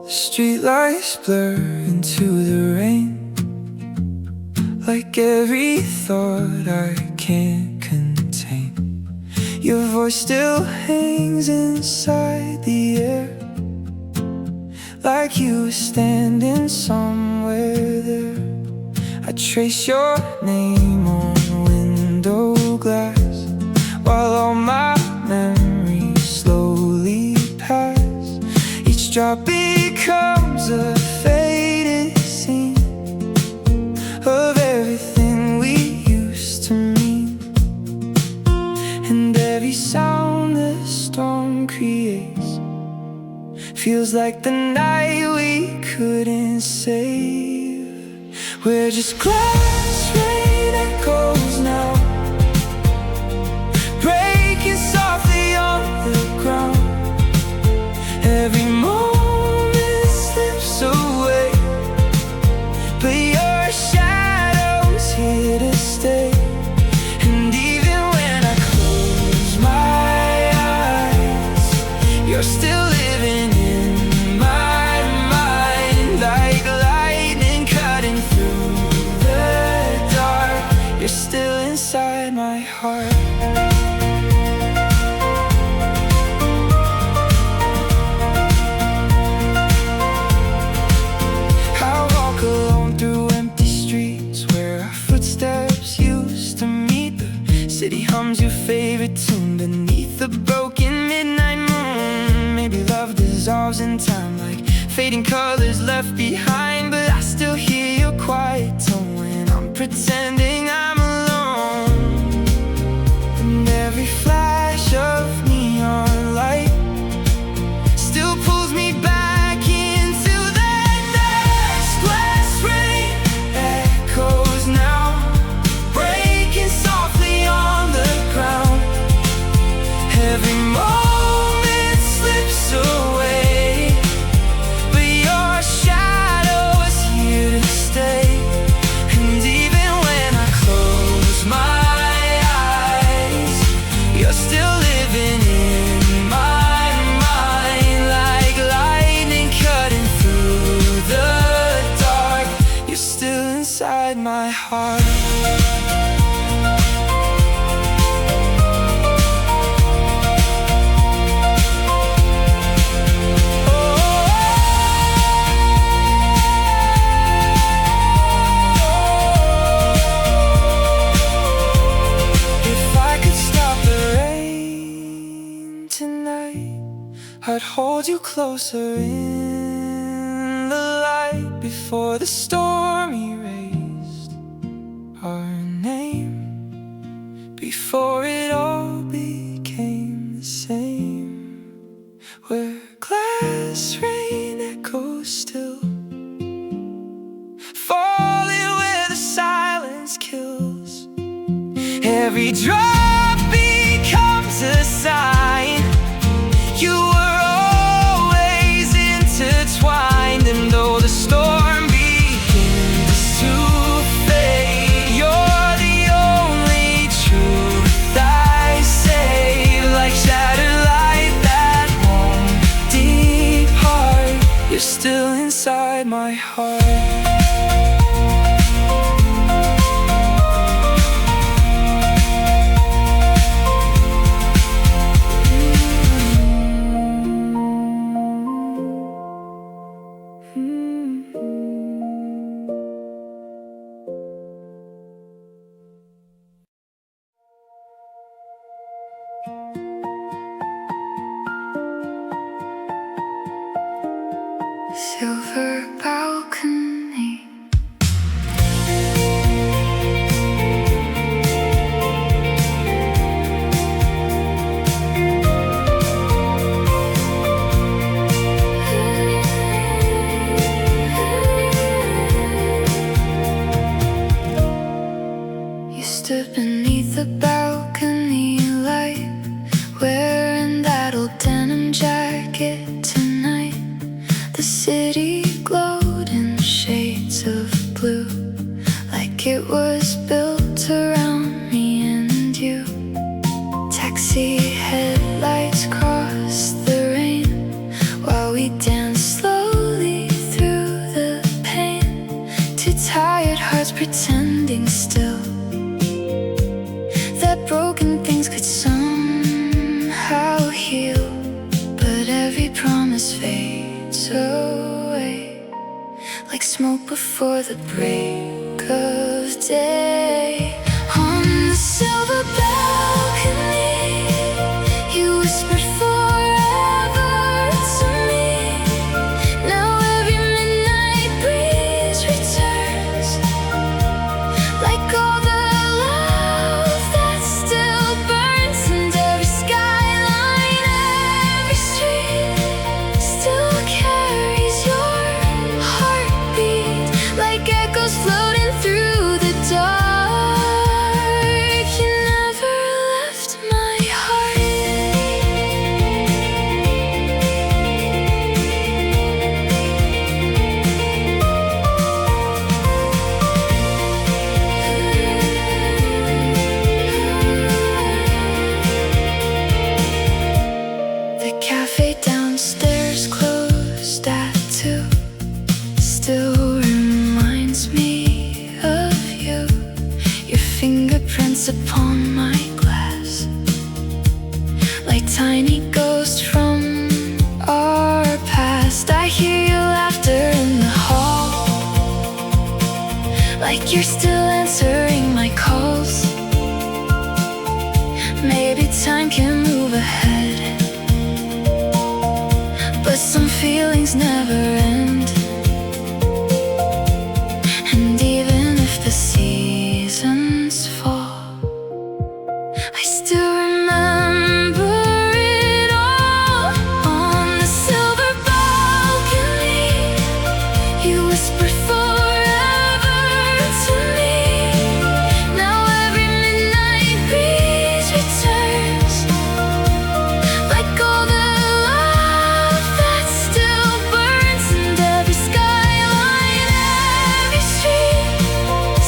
Speaker 2: Streetlights blur into the rain, like every thought I can't contain. Your voice still hangs inside the air, like you were standing somewhere there. I trace your name on window glass, while all my memories slowly pass. Each drop becomes a faded scene of everything we used to mean. And every sound the storm creates feels like the night we couldn't save. We're just glass rain echoes now, breaking softly on the ground. Every moment slips away, but your shadow's here to stay. And even when City hums your favorite tune beneath the broken midnight moon. Maybe love dissolves in time like fading colors left behind, but I still hear your quiet tone when I'm pretending I'm alone. And every flash of neon light still pulls me back into that next glass rain. Echoes now, breaking softly on the ground. Every moment slips away, but your shadow is here to stay. And even when I close my eyes, you're still living in my mind. Like lightning cutting through the dark, you're still inside my heart. I'd hold you closer in the light before the storm erased our name, before it all became the same. Where glass rain echoes still, falling where the silence kills. Every drop becomes a sign you were always intertwined. And though the storm begins to fade, you're the only truth I say. Like shattered light that won't depart, you're still inside my heart.
Speaker 1: Silver balcony, you stood beneath the balcony light, wearing that old denim jacket tonight. The city glowed in shades of blue, like it was built around me and you. Taxi headlights crossed the rain while we danced slowly through the pain. Two tired hearts pretending still that broken things could somehow heal, but every promise fades away like smoke before the break of day. On the silver balcony, you whispered forever to me. Now every midnight breeze returns, like all the love that still burns. And every skyline, every street still carries your heartbeat, like echoes floating through the dark. You never left my heart. The cafe downstairs closed at 2, still reminds me of you. Your fingerprints upon my glass, like tiny ghosts from our past. I hear your laughter in the hall, like you're still answering my calls. time can move ahead, but some feelings never end. And even if the seasons fall, I still remember it all. On the silver balcony, you whispered forever to me. Now every midnight breeze returns, like all the love that still burns. And every skyline, every street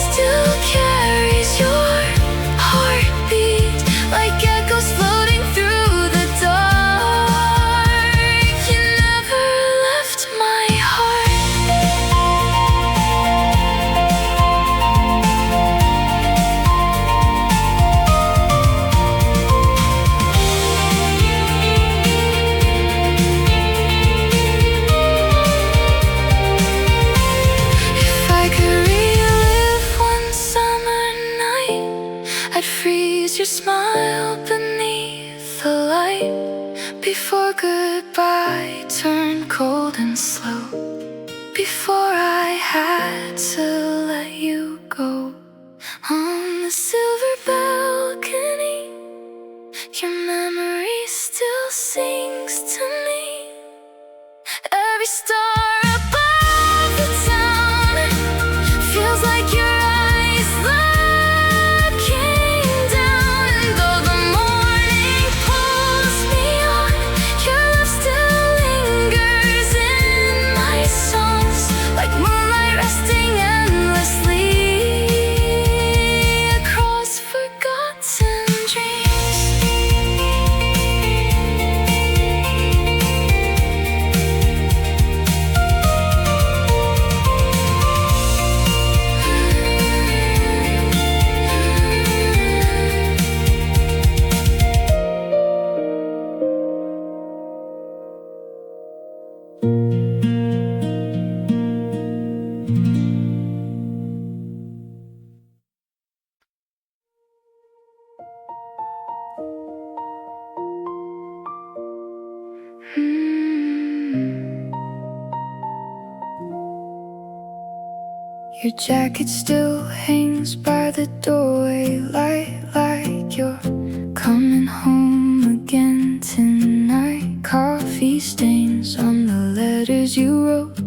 Speaker 1: still carries your heartbeat, like echoes floating through the dark. You never left my heart. If I could relive one summer night, I'd freeze your smile beneath the light. Before goodbye turned cold and slow, before I had to let you go. On the silver balcony, your memory still sings to me. Every star above the town feels like your eyes looking down. And though the morning pulls me on, your love still lingers in my songs, like moonlight resting endlessly across forgotten dreams. Your jacket still hangs by the doorway, like you're coming home again tonight. Coffee stains on the letters you wrote,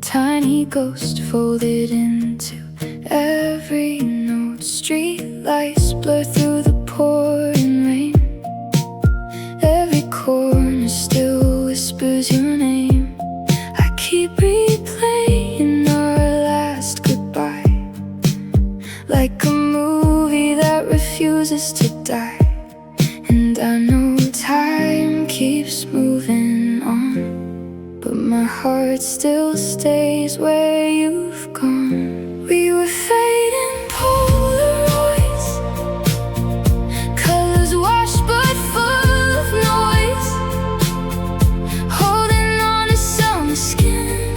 Speaker 1: tiny ghost folded into every note. Street lights blur through the pouring rain, every corner still whispers your name. I keep replaying our last goodbye, like a movie that refuses to die. And I know time keeps moving on, but my heart still stays where you've gone. We were fading Polaroids, colors washed but full of noise, holding on to summer skin,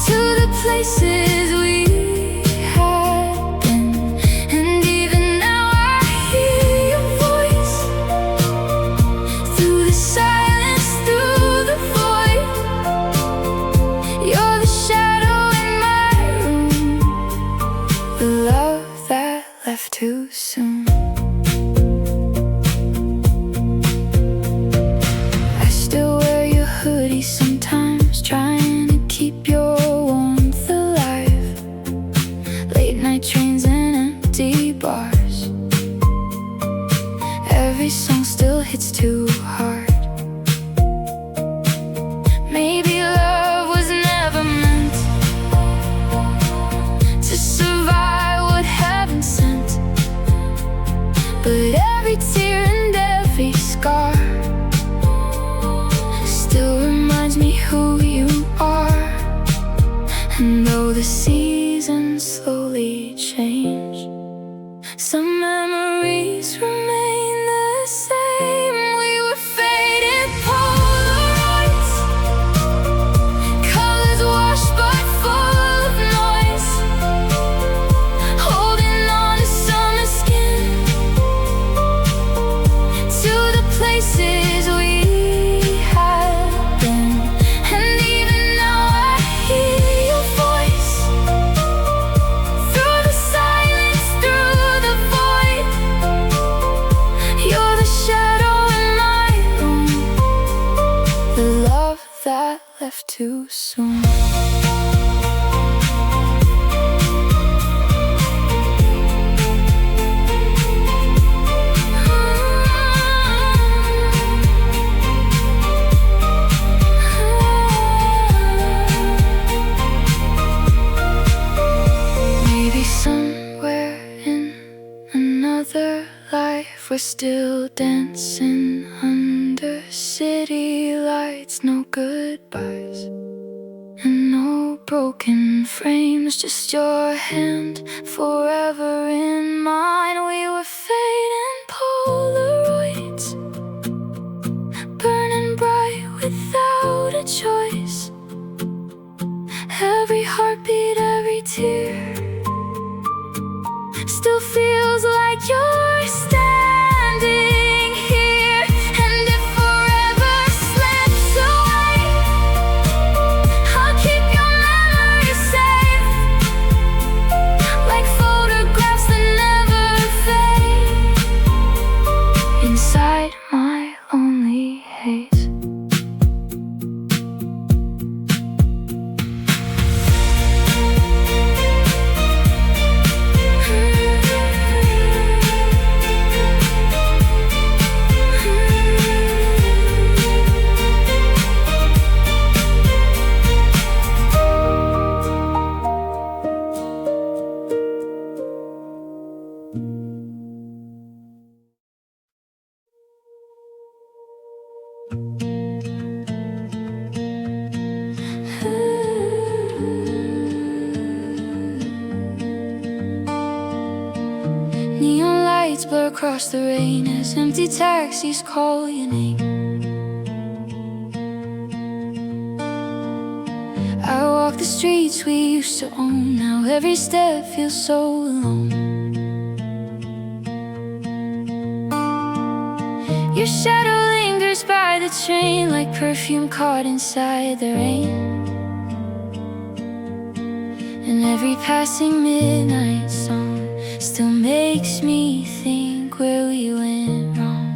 Speaker 1: to the places we had been. And even now I hear your voice, through the silence, through the void. You're the shadow in my room, the love that left too soon. I still wear your hoodie sometimes, trying to keep your warmth alive. Late night trains and empty bars, every song still hits too hard. Maybe love was never meant to survive what heaven sent, but every tear and every scar still reminds me who you are. And though the seasons slowly change, some memories remain the same. We were faded Polaroids, colors washed but full of noise, holding on to summer skin, that left too soon. We're still dancing under city lights. No goodbyes and no broken frames, just your hand forever in mine. We were fading Polaroids, burning bright without a choice. Every heartbeat, every tear still feels like you're standing. Neon lights blur across the rain as empty taxis call your name. I walk the streets we used to own. Now every step feels so alone. Your shadow lingers by the train like perfume caught inside the rain. And every passing midnight song still makes me think where we went wrong.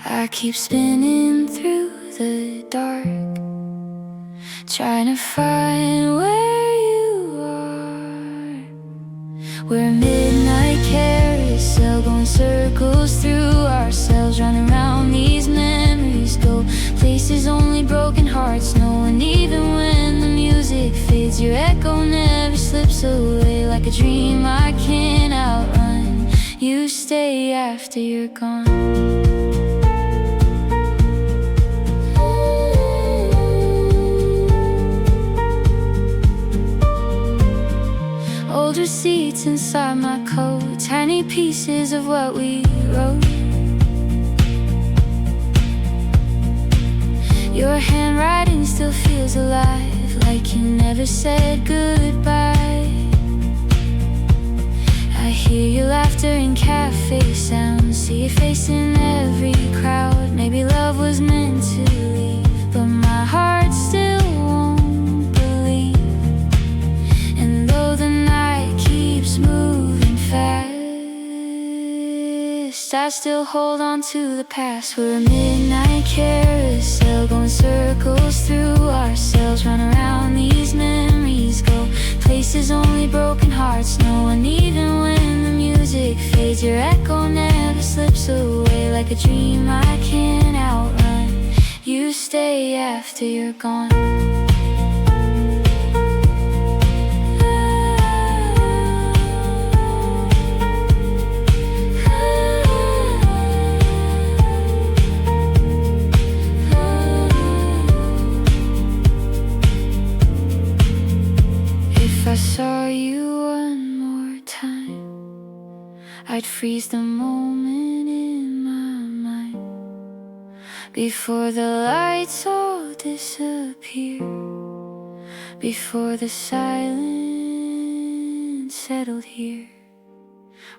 Speaker 1: I keep spinning through the dark, trying to find where you are. We're a midnight carousel, going circles through ourselves, running around these memories, go places only broken hearts know. And even when the music fades, your echo never slips away. Like a dream I can't outrun, you stay after you're gone. Old receipts inside my coat, tiny pieces of what we wrote. Your handwriting still feels alive, like you never said goodbye. I hear your laughter in cafe sounds, see your face in every crowd. Maybe love was meant to leave, but my heart still won't believe. And though the night keeps moving fast, I still hold on to the past. We're a midnight carousel, going circles through ourselves, run around these memories, go places only broken hearts know. And even when the music fades, your echo never slips away. Like a dream I can't outrun, you stay after you're gone. If I saw you one more time, I'd freeze the moment in my mind before the lights all disappear, before the silence settled here.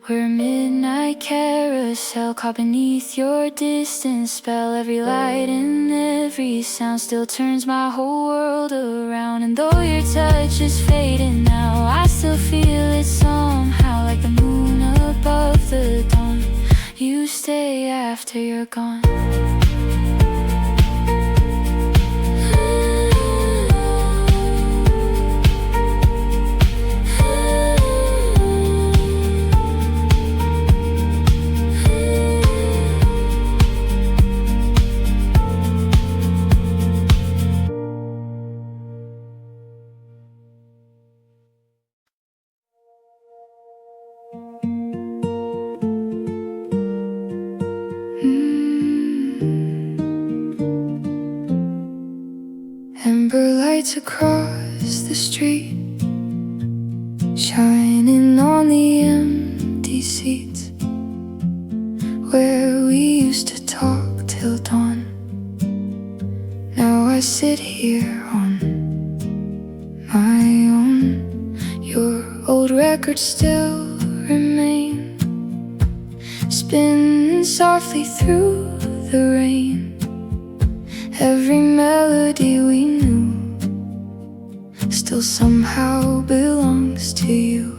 Speaker 1: We're a midnight carousel, caught beneath your distant spell. Every light and every sound still turns my whole world around. And though your touch is fading now, I still feel it somehow, like the moon above the dawn. You stay after you're gone. Amber lights across the street, shining on the empty seats where we used to talk till dawn. Now I sit here on my own. Your old records still remain, spinning softly through the rain. Every melody we knew still somehow belongs to you.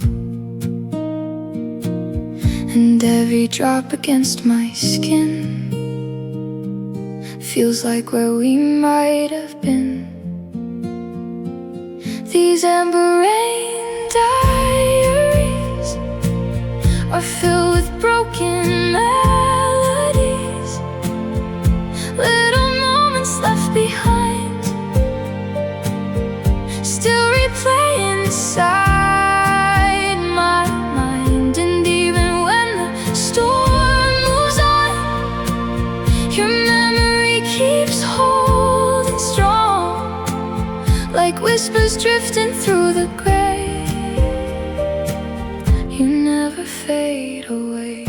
Speaker 1: And every drop against my skin feels like where we might have been. These amber rain diaries are filled with broken melodies, little moments left behind, still replaying inside my mind. And even when the storm moves on, your memory keeps holding strong, like whispers drifting through the gray. You never fade away.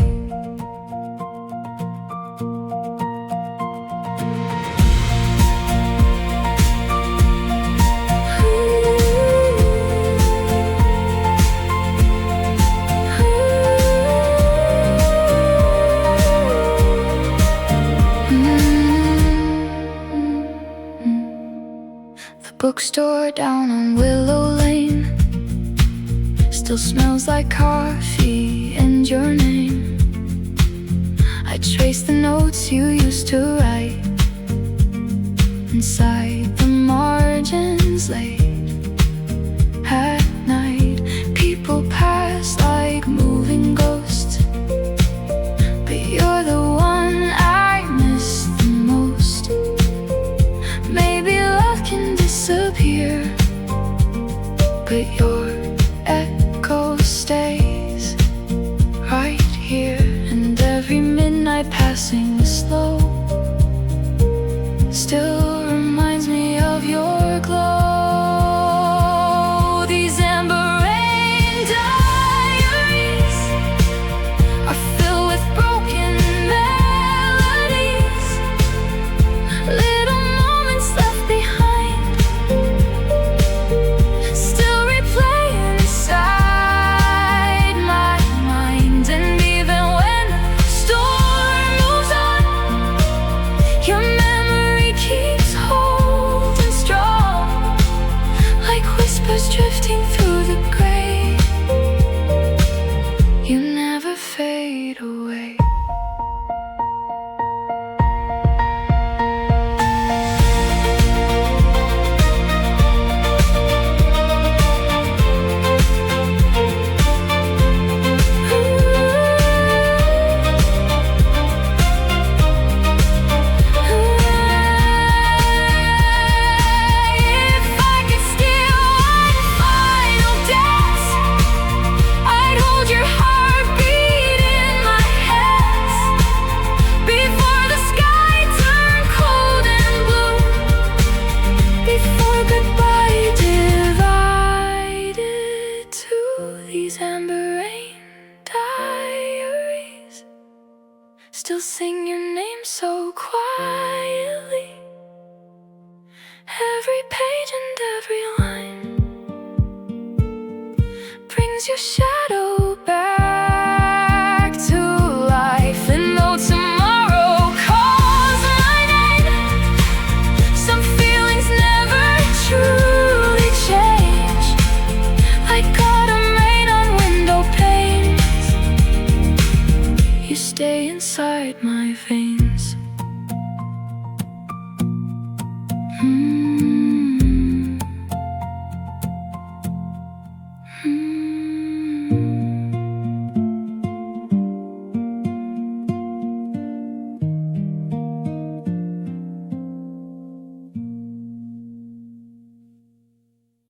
Speaker 1: Bookstore down on Willow Lane still smells like coffee and your name. I trace the notes you used to write inside the margins late at night. People pass like moving ghosts, but you're the one I miss the most. Maybe love can disappear, but your echo stays right here. And every midnight passing slow still reminds me of your glow. These amber rain diaries are filled with broken melodies, little moments left behind, still replaying inside my mind. And even when the storm moves on, your memory keeps holding strong, like whispers drifting through the gray. You never fade away. If I could steal one final dance, I'd hold your heartbeat in my hands before the sky turned cold and blue, before goodbye divided two. These amber rain diaries still sing your name so quietly. Every page and every line brings your shadow